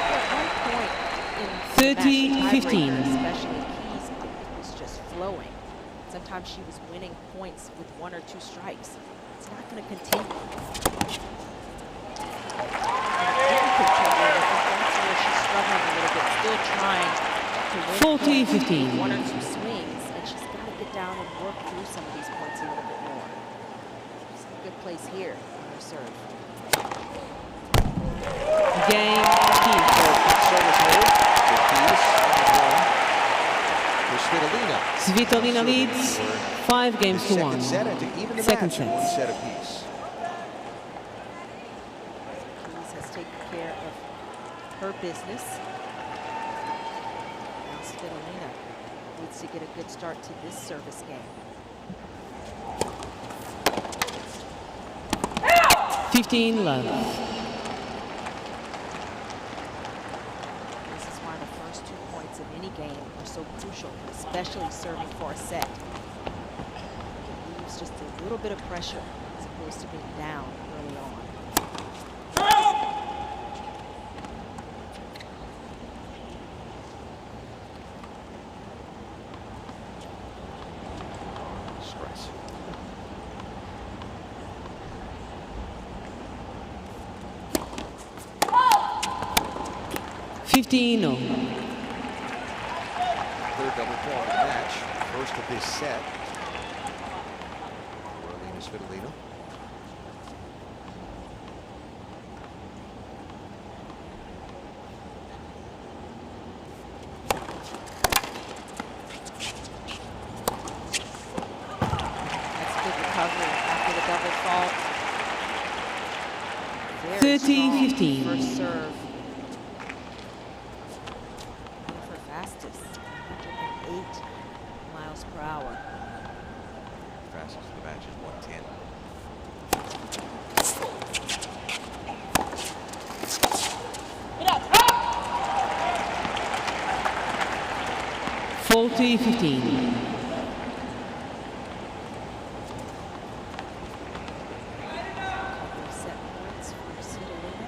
Speaker 3: At one point in the match,
Speaker 1: 30-15.
Speaker 3: Especially Keys, it was just flowing. Sometimes she was winning points with 1 or 2 strikes. It's not going to continue. That's where she's struggling a little bit, still trying to win
Speaker 1: 40-15.
Speaker 3: 1 or 2 swings, and she's got to get down and work through some of these points a little bit more. She's in a good place here on her serve.
Speaker 1: Game, Svitolina leads 5 games to 1. Second set.
Speaker 2: One set apiece.
Speaker 3: Keys has taken care of her business. Now Svitolina needs to get a good start to this service game.
Speaker 1: 15 love.
Speaker 3: This is why the first 2 points of any game are so crucial, especially serving for a set. It leaves just a little bit of pressure as opposed to being down early on.
Speaker 2: Stress. Third double fault of the match. First of this set. For Elena Svitolina.
Speaker 3: That's good recovery after the double fault. Very
Speaker 1: 30-15.
Speaker 3: strong first serve. One of her fastest, 108 miles per hour.
Speaker 2: Fastest of the match is 110.
Speaker 1: 40-15.
Speaker 3: Couple of set points for Svitolina.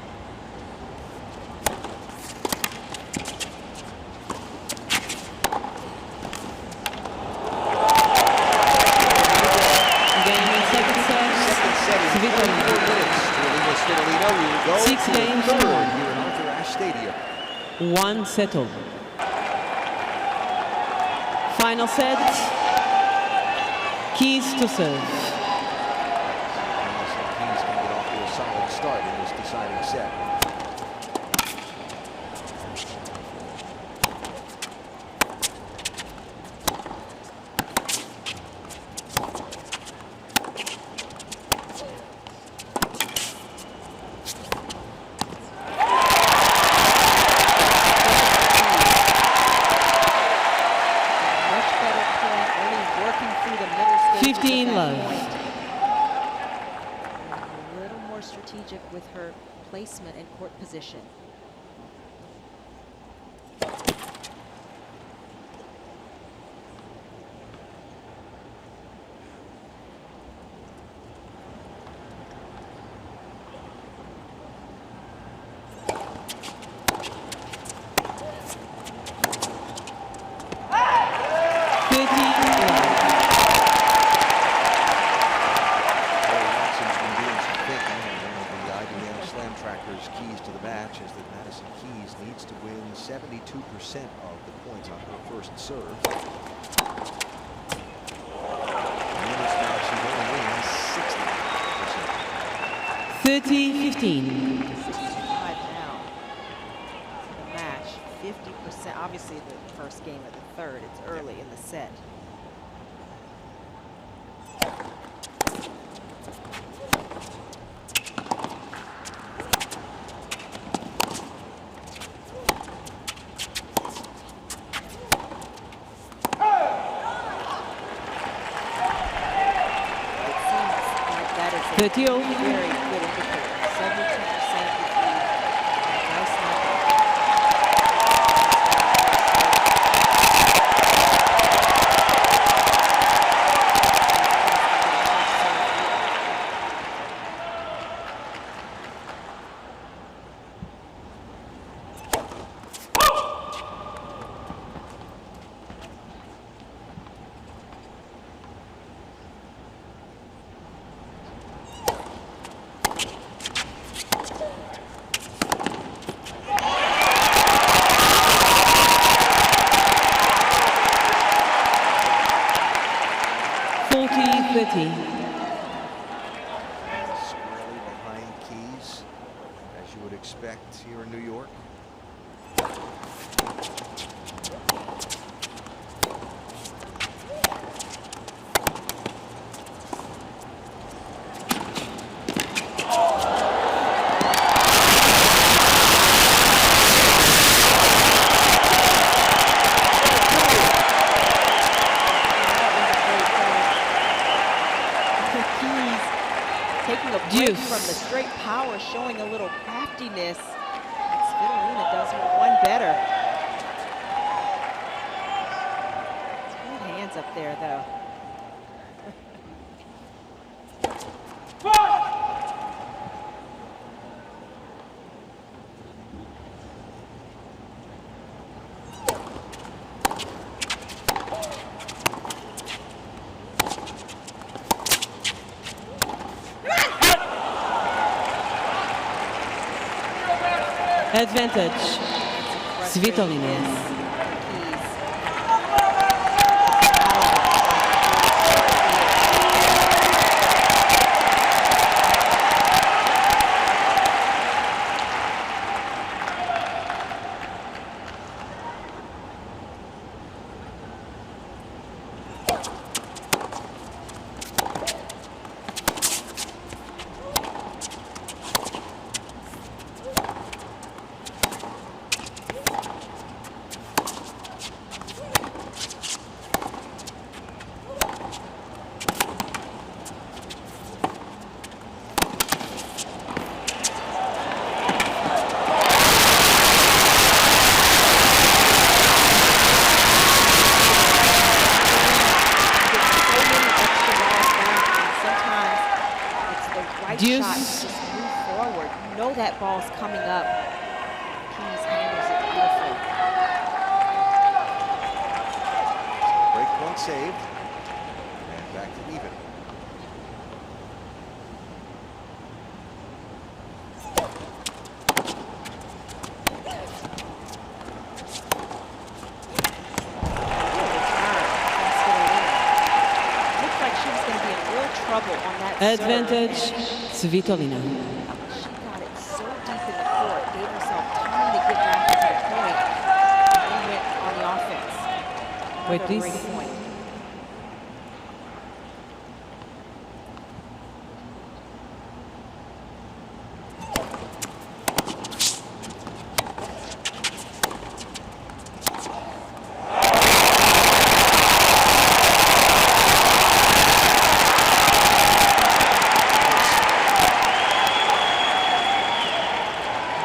Speaker 2: Svitolina will go
Speaker 1: 6
Speaker 2: to
Speaker 1: games
Speaker 2: the
Speaker 1: to
Speaker 2: third
Speaker 1: 1.
Speaker 2: here at Arthur Ashe Stadium.
Speaker 1: 1 settled. Final set. Keys to serve.
Speaker 2: Madison Keys can get off to a solid start in this deciding set.
Speaker 3: Much better point, only working through the middle stages
Speaker 1: 15
Speaker 3: at that
Speaker 1: love.
Speaker 3: point. A little more strategic with her placement and court position.
Speaker 2: Keys to the match is that Madison Keys needs to win 72% of the points on her first serve. In this match, she's only winning 60%.
Speaker 1: 30-15.
Speaker 3: 65 now. The match, 50%. Obviously, the first game of the third. It's early in the set. Very good indicator. 72% is nice number.
Speaker 2: Squarely behind Keys, as you would expect here in New York.
Speaker 3: Taking a break from the straight power, showing a little craftiness. Svitolina does her one better. Good hands up there, though.
Speaker 1: Advantage. Svitolina.
Speaker 3: Shot, just move forward. You know that ball's coming up. Keys handles it beautifully.
Speaker 2: Break point saved. And back to even.
Speaker 1: Advantage, Svitolina.
Speaker 3: She got it so deep in the court, gave herself time to get back to the point, and then went on the offense.
Speaker 1: Wait,
Speaker 3: Another
Speaker 1: please.
Speaker 3: break point.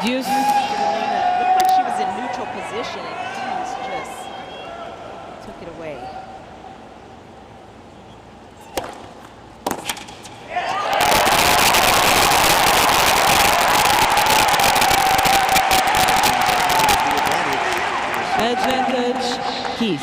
Speaker 1: Deuce,
Speaker 3: Elena looked like she was in neutral position, and Keys just took it away.
Speaker 1: advantage, Keys.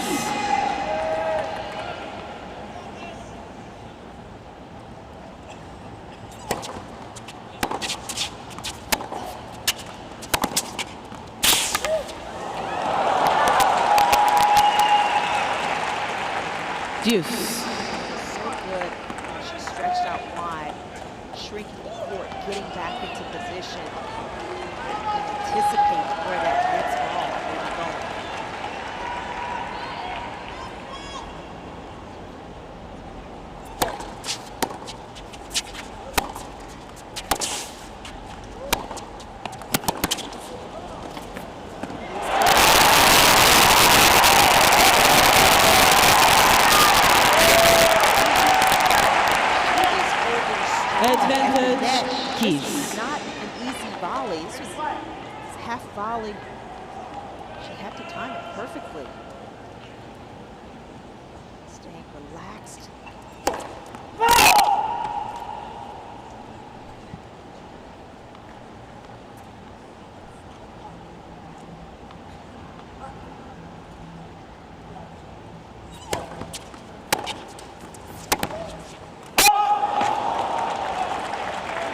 Speaker 1: Deuce.
Speaker 3: So good. She stretched out wide, shrinking the court, getting back into position, and anticipating where that next ball may be going.
Speaker 1: Advantage, Keys.
Speaker 3: This was not an easy volley. This was half volley. She had to time it perfectly. Staying relaxed.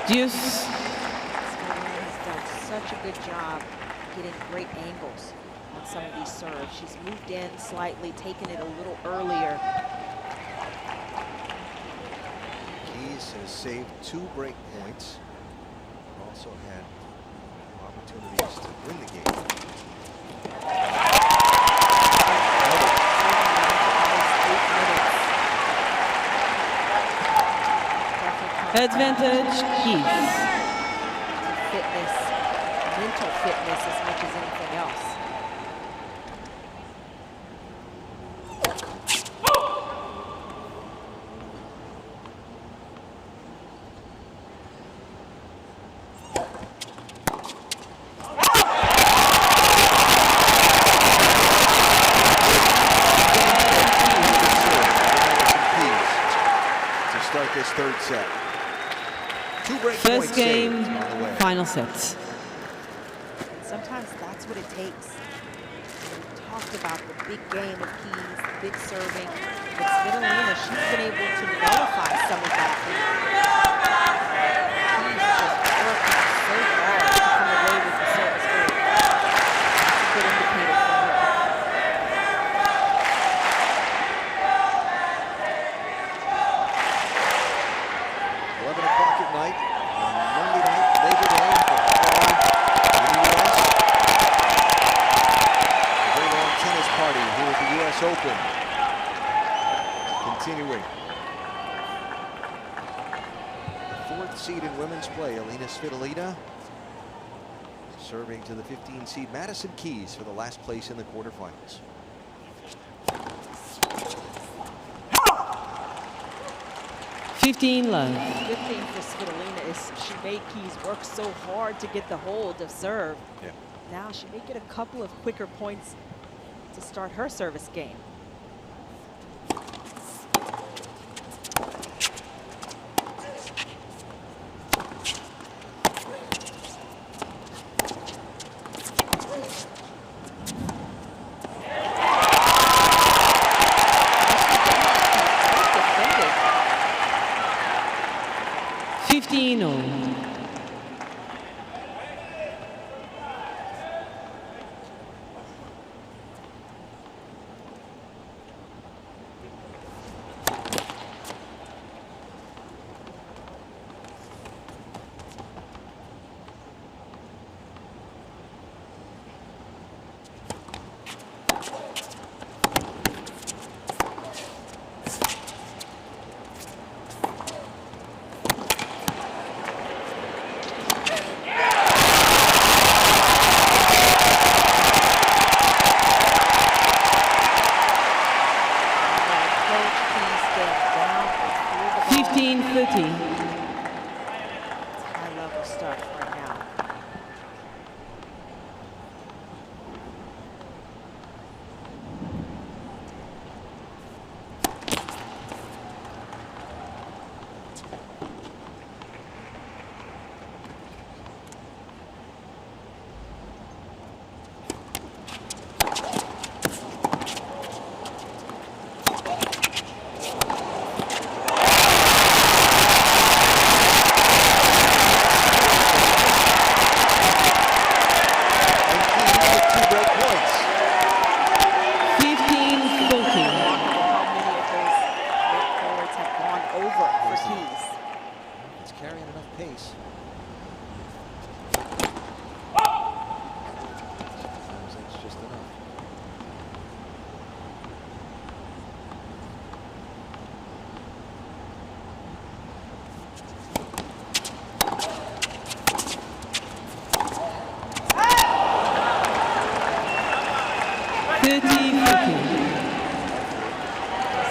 Speaker 1: Deuce.
Speaker 3: Svitolina has done such a good job getting great angles on some of these serves. She's moved in slightly, taken it a little earlier.
Speaker 2: Keys has saved 2 break points. Also had opportunities to win the game.
Speaker 1: Advantage, Keys.
Speaker 3: Fitness, mental fitness as much as anything else.
Speaker 2: To start this 3rd set. 2 break
Speaker 1: First
Speaker 2: points
Speaker 1: game,
Speaker 2: saved on the way.
Speaker 1: final set.
Speaker 3: Sometimes that's what it takes. We talked about the big game of Keys, the big serving. But Svitolina, she's been able to nullify some of that. Keys just working so hard to come away with the service goal. That's a good indicator for her.
Speaker 2: At night on Monday night, Labor Day for in the U.S. A very long tennis party here at the U.S. Open. Continuing. The 4th seed in women's play, Elena Svitolina, serving to the 15 seed Madison Keys for the last place in the quarterfinals.
Speaker 1: 15 love.
Speaker 3: The good thing for Svitolina is she made Keys work so hard to get the hold of serve.
Speaker 2: Yeah.
Speaker 3: Now she may get a couple of quicker points to start her service game. Defended.
Speaker 1: 15-0.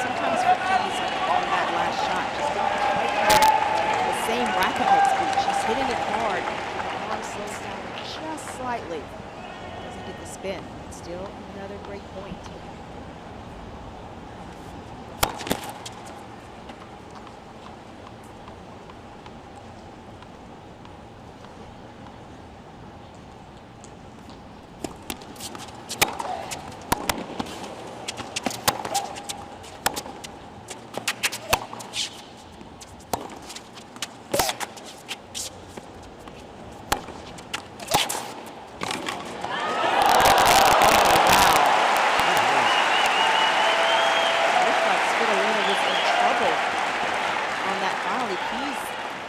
Speaker 3: Sometimes for Keys on that last shot, just didn't quite have the same racket head speed. She's hitting it hard. Her arm slows down just slightly. Doesn't get the spin. Still another great point.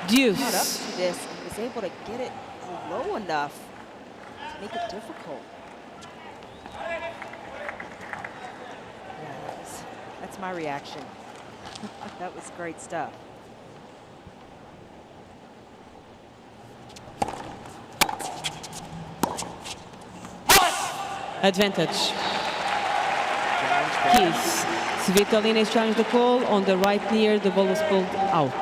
Speaker 1: Deuce.
Speaker 3: Caught up to this and was able to get it low enough to make it difficult. Yeah, that's my reaction. That was great stuff.
Speaker 1: Advantage. Keys. Svitolina is challenged the call on the right near. The ball was pulled out.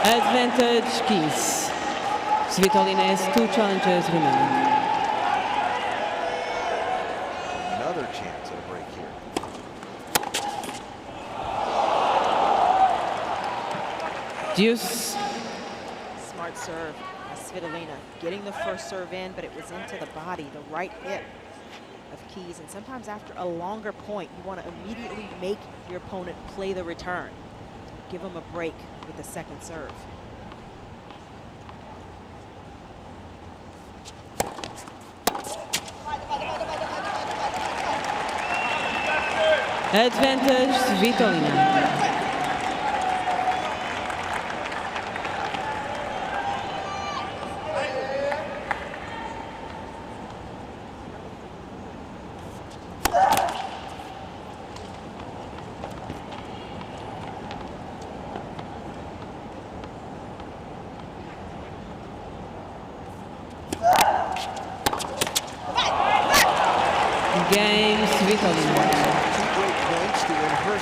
Speaker 1: Advantage Keys. Svitolina has 2 challenges remaining.
Speaker 2: Another chance at a break here.
Speaker 1: Deuce.
Speaker 3: Smart serve by Svitolina. Getting the first serve in, but it was into the body, the right hip of Keys. And sometimes after a longer point, you want to immediately make your opponent play the return. Give them a break with the second serve.
Speaker 1: Advantage Svitolina. Game Svitolina.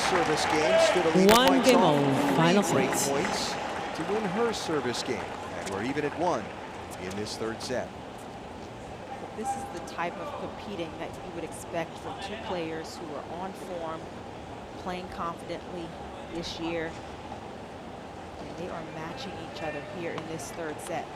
Speaker 2: Service game. Svitolina
Speaker 1: 1 game all. Final
Speaker 2: break
Speaker 1: sets.
Speaker 2: points to win her service game. And we're even at 1 in this third set.
Speaker 3: This is the type of competing that you would expect from 2 players who are on form, playing confidently this year. And they are matching each other here in this third set.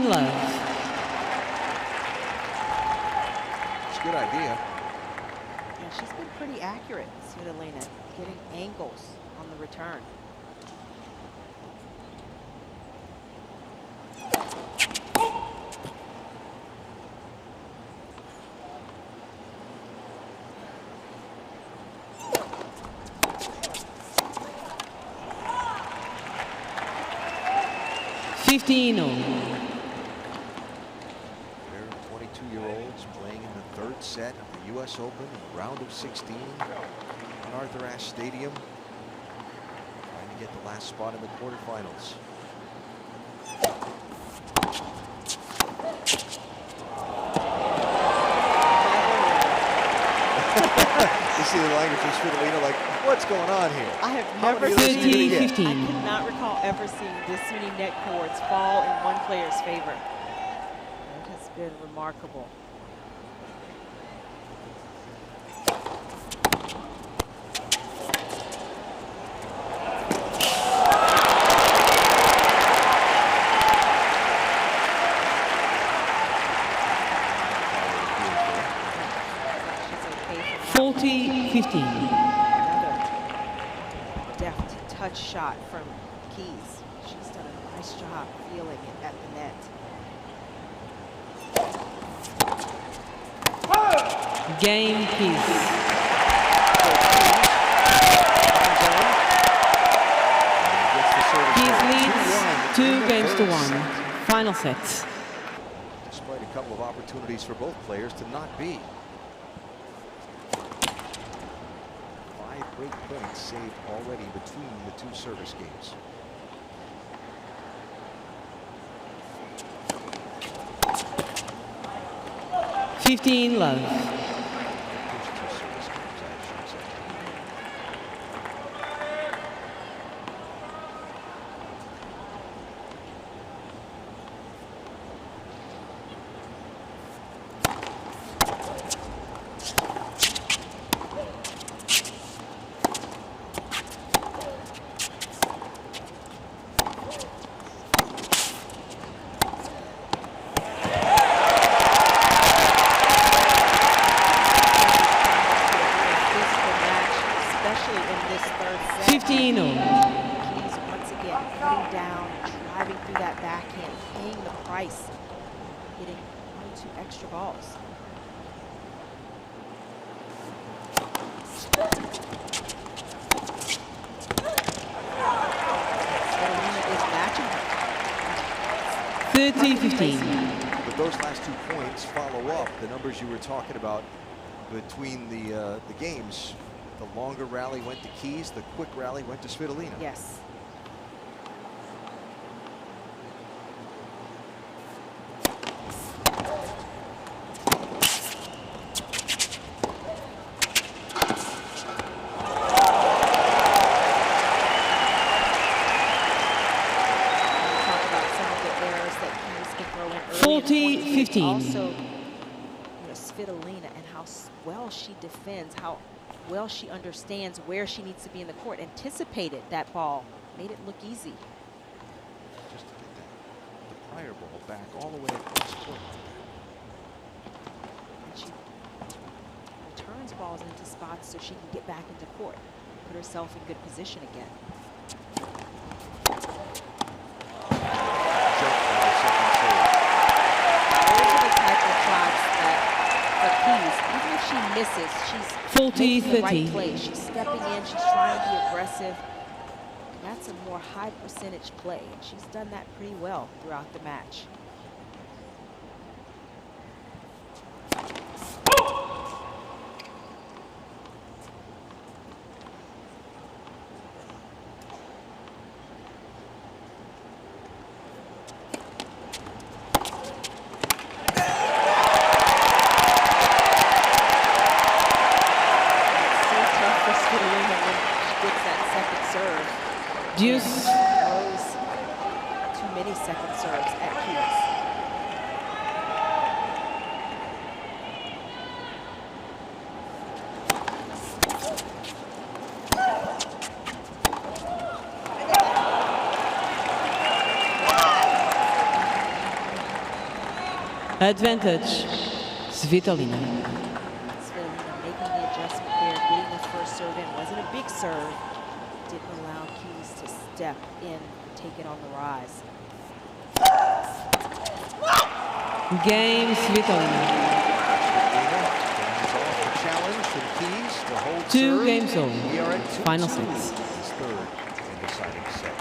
Speaker 1: Love.
Speaker 2: It's a good idea.
Speaker 3: Yeah, she's been pretty accurate, Svitolina, getting angles on the return.
Speaker 2: They're 22-year-olds playing in the third set of the U.S. Open in the round of 16 at Arthur Ashe Stadium, trying to get the last spot in the quarterfinals. You see the language from Svitolina, like, what's going on here?
Speaker 3: I have never
Speaker 2: seen
Speaker 3: seen, I
Speaker 1: 15.
Speaker 3: cannot recall ever seeing this many net cords fall in one player's favor. It has been remarkable.
Speaker 1: Another
Speaker 3: deft touch shot from Keys. She's done a nice job feeling it at the net.
Speaker 1: Game, Keys. Keys leads 2 games to 1. Final set.
Speaker 2: Despite a couple of opportunities for both players to not be. 5 break points saved already between the 2 service games.
Speaker 1: $15 love.
Speaker 3: Keys once again cutting down, driving through that backhand, paying the price, hitting 1 or 2 extra balls. Elena is matching her.
Speaker 1: 30-15.
Speaker 2: But those last 2 points follow up the numbers you were talking about between the games. The longer rally went to Keys, the quick rally went to Svitolina.
Speaker 3: Yes. Talk about some of the errors that Keys can throw in early.
Speaker 1: 40-15.
Speaker 3: Also, Svitolina and how well she defends, how well she understands where she needs to be in the court, anticipated that ball, made it look easy.
Speaker 2: Just to get the prior ball back all the way across court.
Speaker 3: And she returns balls into spots so she can get back into court, put herself in good position again. Those are the type of shots that for Keys, even if she misses, she's making the right play. She's stepping in, she's trying to be aggressive. That's a more high percentage play, and she's done that pretty well throughout the match.
Speaker 1: Deuce.
Speaker 3: Throws too many second serves at Keys.
Speaker 1: Advantage, Svitolina.
Speaker 3: Svitolina making the adjustment there, getting the first serve in. Wasn't a big serve. Didn't allow Keys to step in, take it on the rise.
Speaker 1: Game, Svitolina.
Speaker 2: Challenge for Keys to hold
Speaker 1: 2
Speaker 2: serve.
Speaker 1: games all.
Speaker 2: We are at 2-2.
Speaker 1: Final sets.
Speaker 2: His third and deciding set.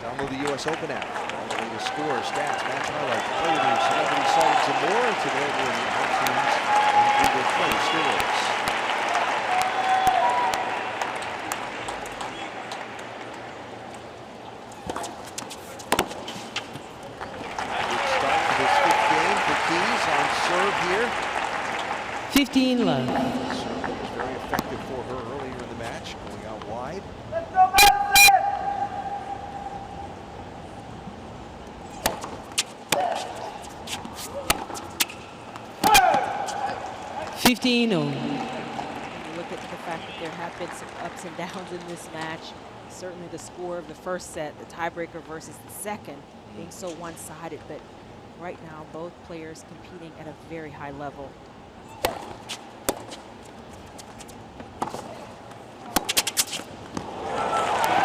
Speaker 2: Download the US Open app. All the latest scores, stats, match highlights, player news, celebrity sightings, and more. It's available in the iTunes and Google Play stores. Here.
Speaker 1: 15 love.
Speaker 2: Serve was very effective for her earlier in the match, going out wide.
Speaker 4: Let's go, Madison!
Speaker 1: 15-0.
Speaker 3: Look at the fact that there have been some ups and downs in this match. Certainly the score of the first set, the tiebreaker versus the second, being so one-sided, but right now both players competing at a very high level.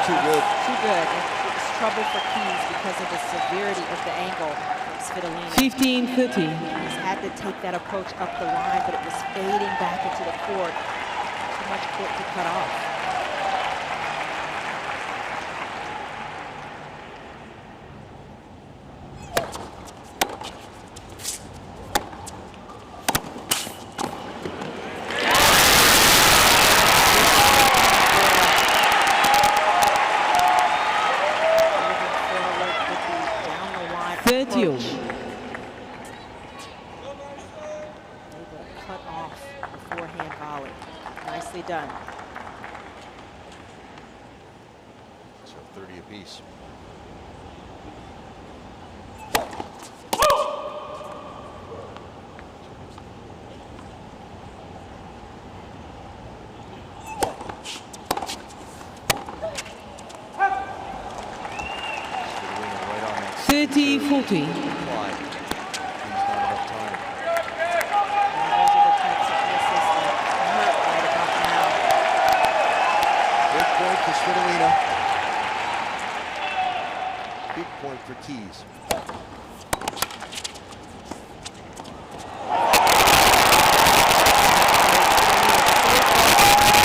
Speaker 2: Too good.
Speaker 3: good. It was trouble for Keys because of the severity of the angle from Svitolina.
Speaker 1: 15-30.
Speaker 3: Keys had to take that approach up the line, but it was fading back into the court. Too much court to cut off. Cut off the forehand volley. Nicely done.
Speaker 2: So 30 apiece. Right on that
Speaker 1: 30-40.
Speaker 2: Svitolina. Big point for Keys.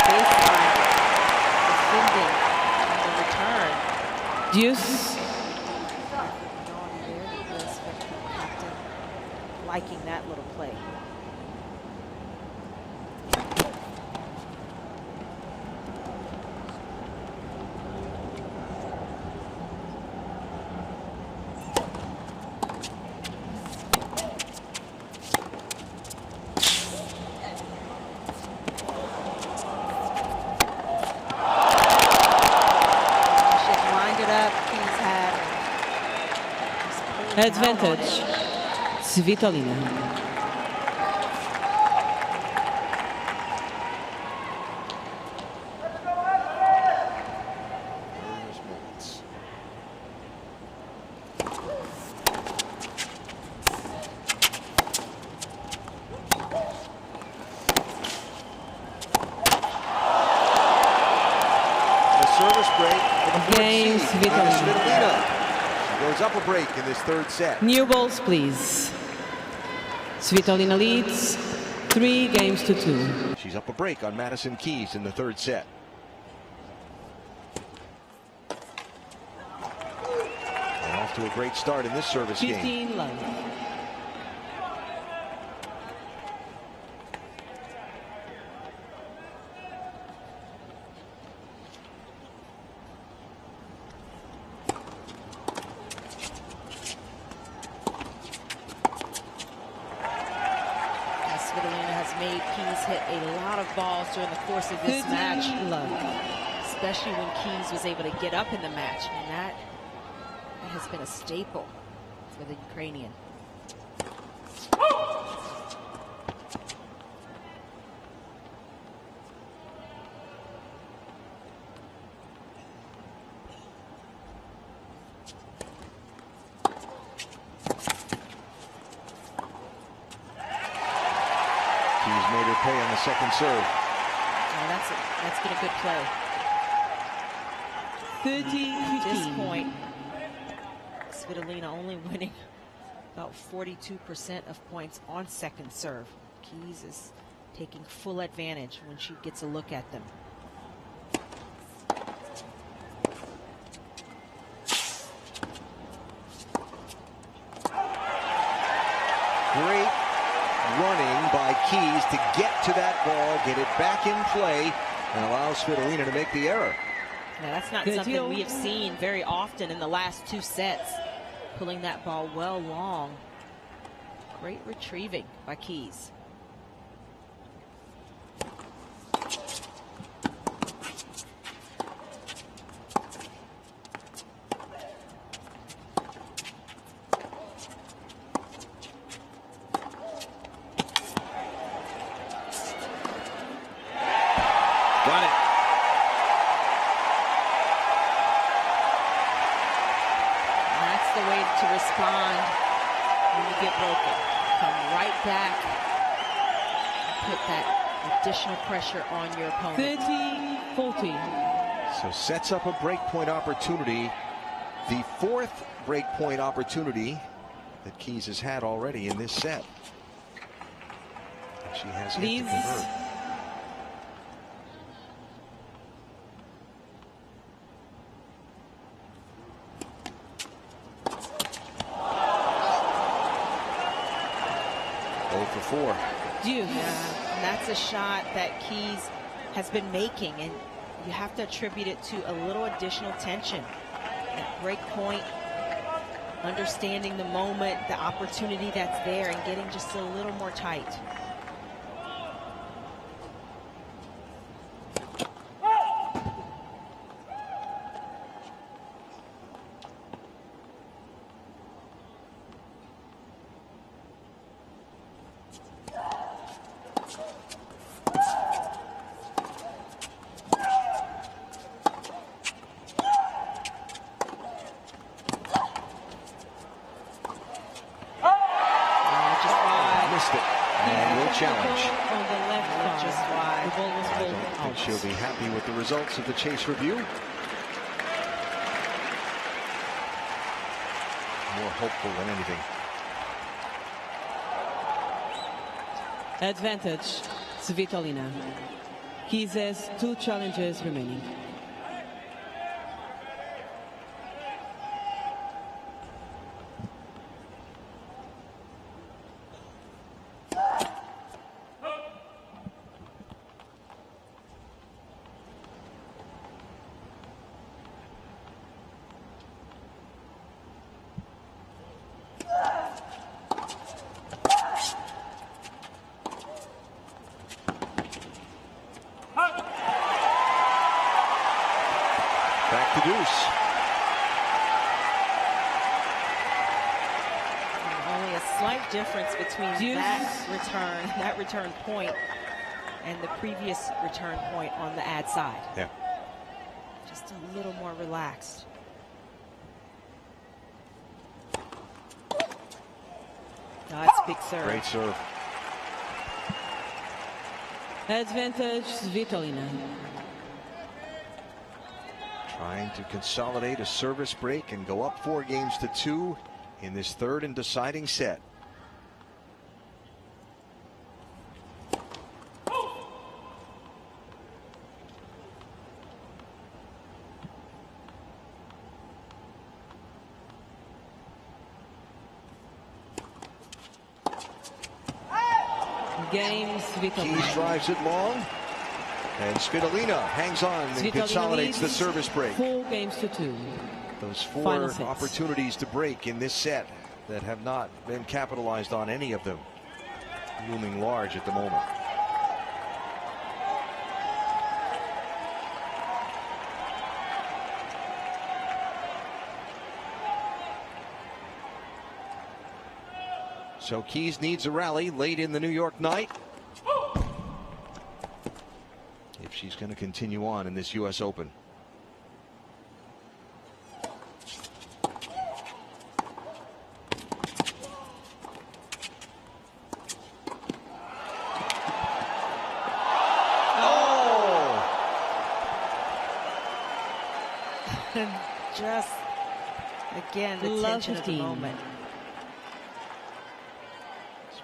Speaker 3: Baseline. Defending the return.
Speaker 1: Deuce.
Speaker 3: Captain liking that little play.
Speaker 1: Advantage, Svitolina.
Speaker 2: The service break for the
Speaker 1: Game, Svitolina.
Speaker 2: Goes up a break in this third set.
Speaker 1: New balls, please. Svitolina leads 3-2.
Speaker 2: She's up a break on Madison Keys in the third set. And off to a great start in this service game.
Speaker 1: 15 love.
Speaker 3: Svitolina has made Keys hit a lot of balls during the course of this match, especially when Keys was able to get up in the match, and that has been a staple for the Ukrainian.
Speaker 2: Keys made her pay on the second serve.
Speaker 3: Oh, that's been a good play.
Speaker 1: 30-15.
Speaker 3: At this point, Svitolina only winning about 42% of points on second serve. Keys is taking full advantage when she gets a look at them.
Speaker 2: Great running by Keys to get to that ball, get it back in play, and allow Svitolina to make the error.
Speaker 3: Now, that's not something we have seen very often in the last two sets. Pulling that ball well long. Great retrieving by Keys.
Speaker 2: Got it.
Speaker 3: That's the way to respond when you get broken. Come right back and put that additional pressure on your opponent.
Speaker 1: 30-40.
Speaker 2: So sets up a break point opportunity. The fourth break point opportunity that Keys has had already in this set. And she has yet to convert.
Speaker 3: Yeah, and that's a shot that Keys has been making, and you have to attribute it to a little additional tension. That break point, understanding the moment, the opportunity that's there, and getting just a little more tight.
Speaker 2: She'll be happy with the results of the chase review. More hopeful than anything.
Speaker 1: Advantage, Svitolina. Keys has 2 challenges remaining.
Speaker 2: Back to deuce.
Speaker 3: Only a slight difference between that return point and the previous return point on the ad side.
Speaker 2: Yeah.
Speaker 3: Just a little more relaxed. That's big serve.
Speaker 2: Great serve.
Speaker 1: Advantage, Svitolina.
Speaker 2: Trying to consolidate a service break and go up 4-2 in this third and deciding set.
Speaker 1: Game, Svitolina.
Speaker 2: Keys drives it long. And Svitolina hangs on and consolidates the service break.
Speaker 1: 4-2.
Speaker 2: Those 4 opportunities to break in this set that have not been capitalized on, any of them, looming large at the moment. So Keys needs a rally late in the New York night if she's going to continue on in this U.S. Open.
Speaker 3: Oh! Just, again, the tension of the moment.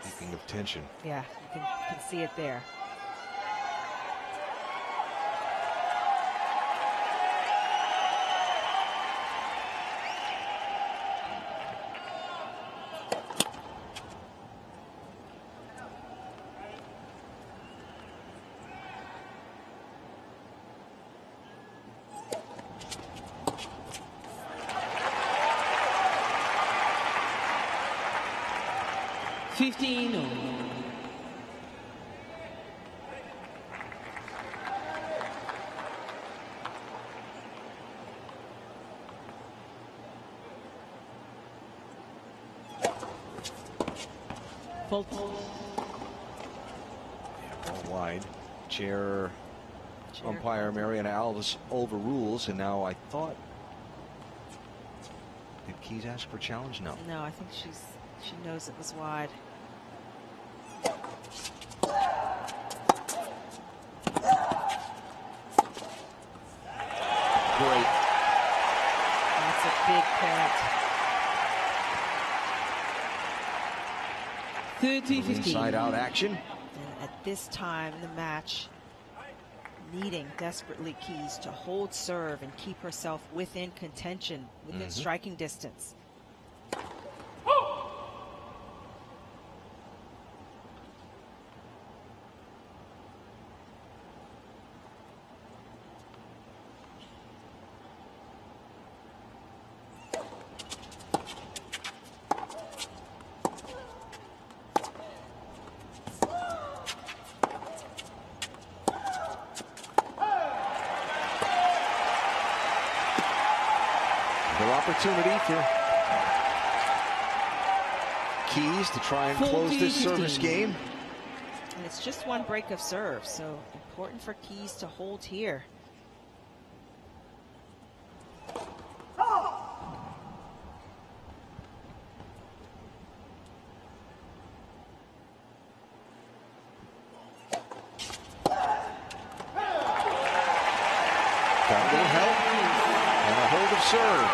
Speaker 2: Speaking of tension.
Speaker 3: Yeah, you can see it there.
Speaker 2: All wide. Chair umpire Mariana Alves overrules, and now I thought, did Keys ask for challenge? No.
Speaker 3: No, I think she knows it was wide.
Speaker 2: break.
Speaker 3: That's a big point.
Speaker 1: 30-15.
Speaker 2: Inside-out action.
Speaker 3: And at this time in the match, needing desperately Keys to hold serve and keep herself within contention, within striking distance.
Speaker 2: Opportunity for Keys to try and close this service game.
Speaker 3: And it's just one break of serve, so important for Keys to hold here.
Speaker 2: Got a little help and a hold of serve.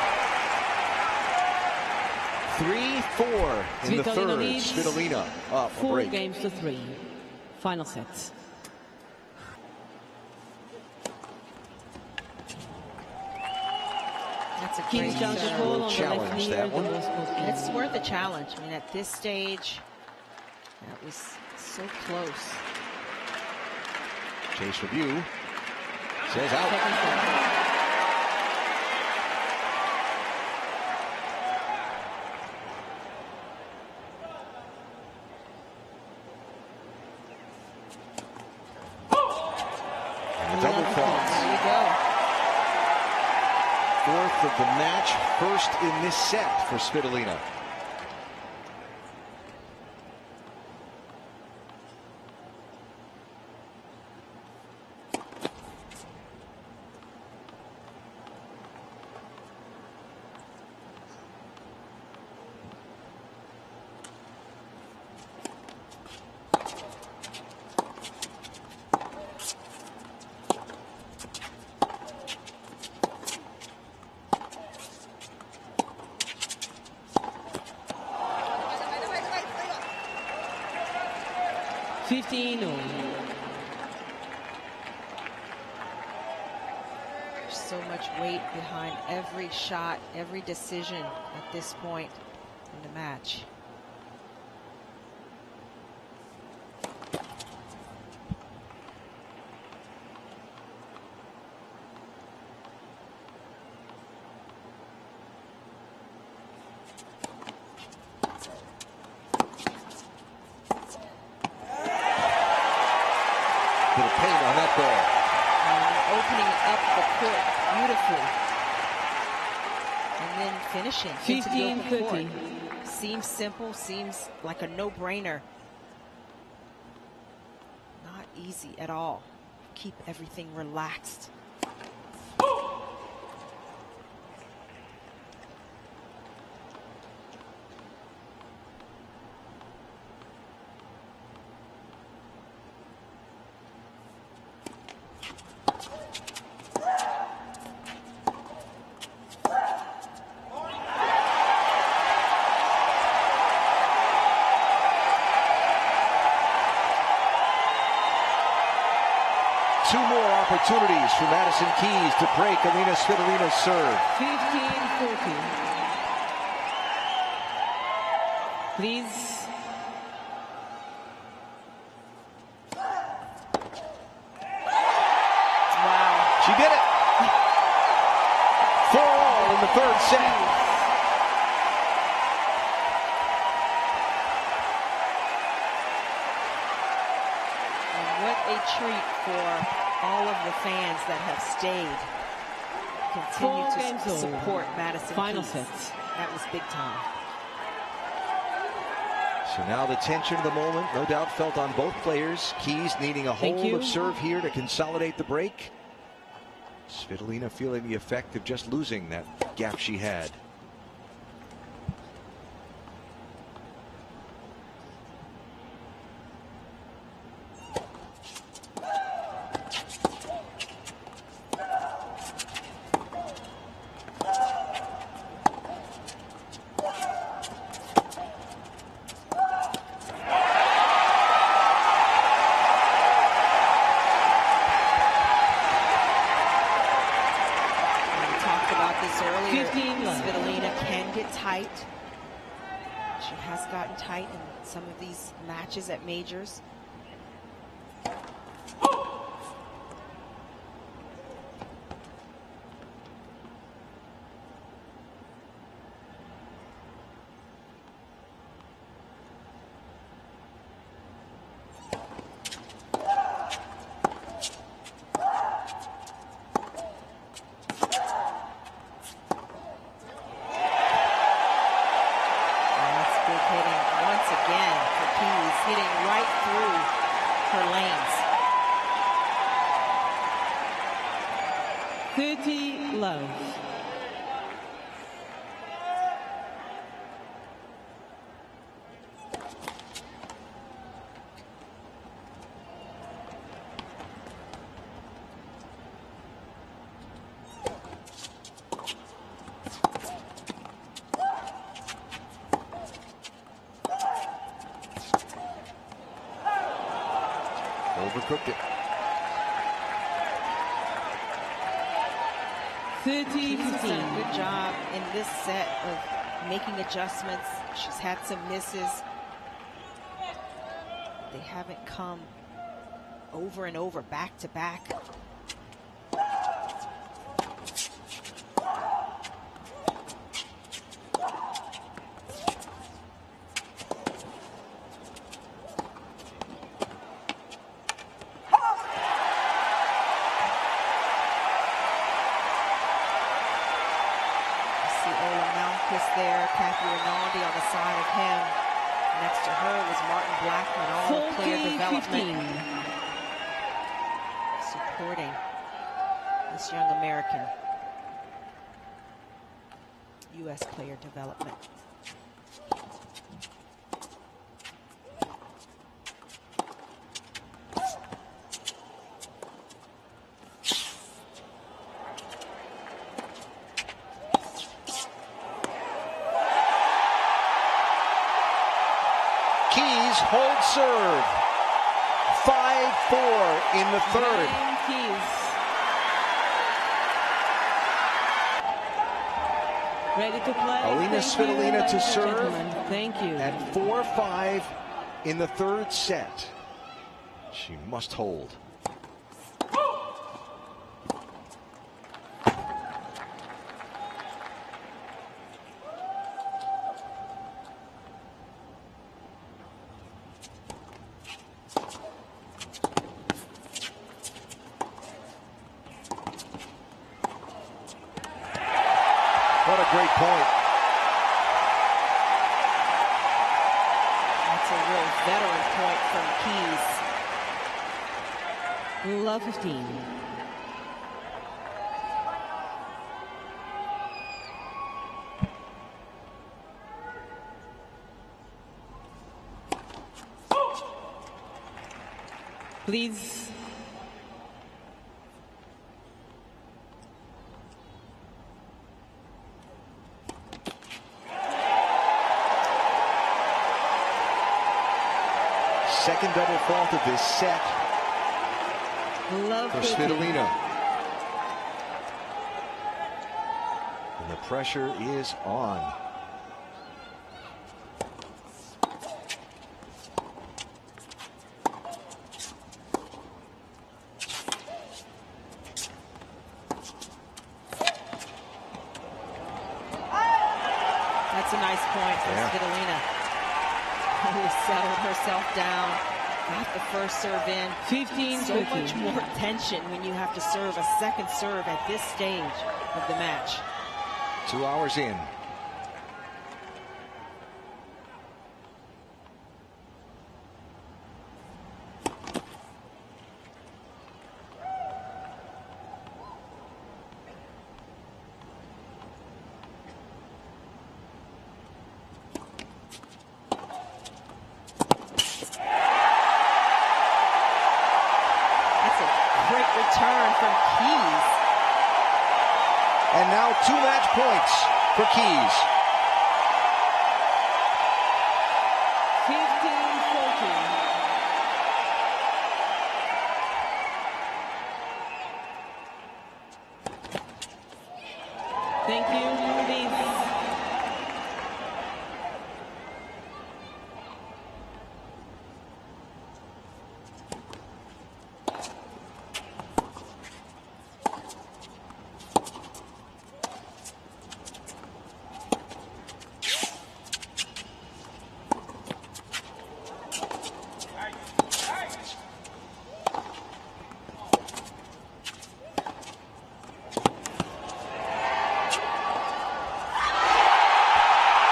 Speaker 2: 3-4 in the third. Svitolina up a
Speaker 1: 4
Speaker 2: break.
Speaker 1: games to 3. Final sets.
Speaker 3: That's a
Speaker 1: Keys
Speaker 3: great
Speaker 1: jumps the
Speaker 3: serve.
Speaker 1: ball on the
Speaker 2: Challenge
Speaker 1: left knee.
Speaker 2: that
Speaker 1: The
Speaker 2: one.
Speaker 1: most
Speaker 3: And it's worth a challenge. I mean, at this stage, that was so close.
Speaker 2: Chase review. Says out.
Speaker 1: second set.
Speaker 2: And a double cross.
Speaker 3: There you go.
Speaker 2: Fourth of the match. First in this set for Svitolina.
Speaker 3: There's so much weight behind every shot, every decision at this point in the match.
Speaker 2: Bit of paint on that ball.
Speaker 3: Opening up the court beautifully. And then finishing into the open court. Seems simple, seems like a no-brainer. Not easy at all. Keep everything relaxed.
Speaker 2: Two more opportunities for Madison Keys to break Elena Svitolina's serve.
Speaker 1: 15-14. Please.
Speaker 3: Wow.
Speaker 2: She did it. 4-all in the third set.
Speaker 3: And what a treat for all of the fans that have stayed. Continue
Speaker 1: 4
Speaker 3: to
Speaker 1: games over.
Speaker 3: support Madison
Speaker 1: Final
Speaker 3: Keys.
Speaker 1: sets.
Speaker 3: That was big time.
Speaker 2: So now the tension of the moment, no doubt felt on both players. Keys needing a
Speaker 1: Thank
Speaker 2: hold
Speaker 1: you.
Speaker 2: of serve here to consolidate the break. Svitolina feeling the effect of just losing that gap she had.
Speaker 3: clear
Speaker 1: 15 love.
Speaker 3: Svitolina can get tight. She has gotten tight in some of these matches at majors.
Speaker 2: Overcooked it.
Speaker 1: 30-15.
Speaker 3: Good job in this set of making adjustments. She's had some misses. They haven't come over and over, back to back. Supporting this young American. U.S. player development.
Speaker 2: Keys hold serve. 5-4 in the third.
Speaker 1: Keys. Ready to play.
Speaker 2: Elena Svitolina to serve.
Speaker 1: Thank you.
Speaker 2: At 4-5 in the third set. She must hold. What a great point.
Speaker 3: That's a real veteran point from Keys.
Speaker 1: Love 15. Please.
Speaker 2: Second double fault of this set
Speaker 1: Love
Speaker 2: for
Speaker 1: 15.
Speaker 2: Svitolina. And the pressure is on.
Speaker 3: That's a nice point for Svitolina. Who settled herself down, got the first serve in.
Speaker 1: 15.
Speaker 3: So much more tension when you have to serve a second serve at this stage of the match.
Speaker 2: 2 hours in.
Speaker 3: Return from Keys.
Speaker 2: And now 2 match points for Keys.
Speaker 1: 15-14. Thank you, please.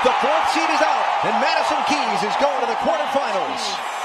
Speaker 2: The fourth seed is out, and Madison Keys is going to the quarterfinals.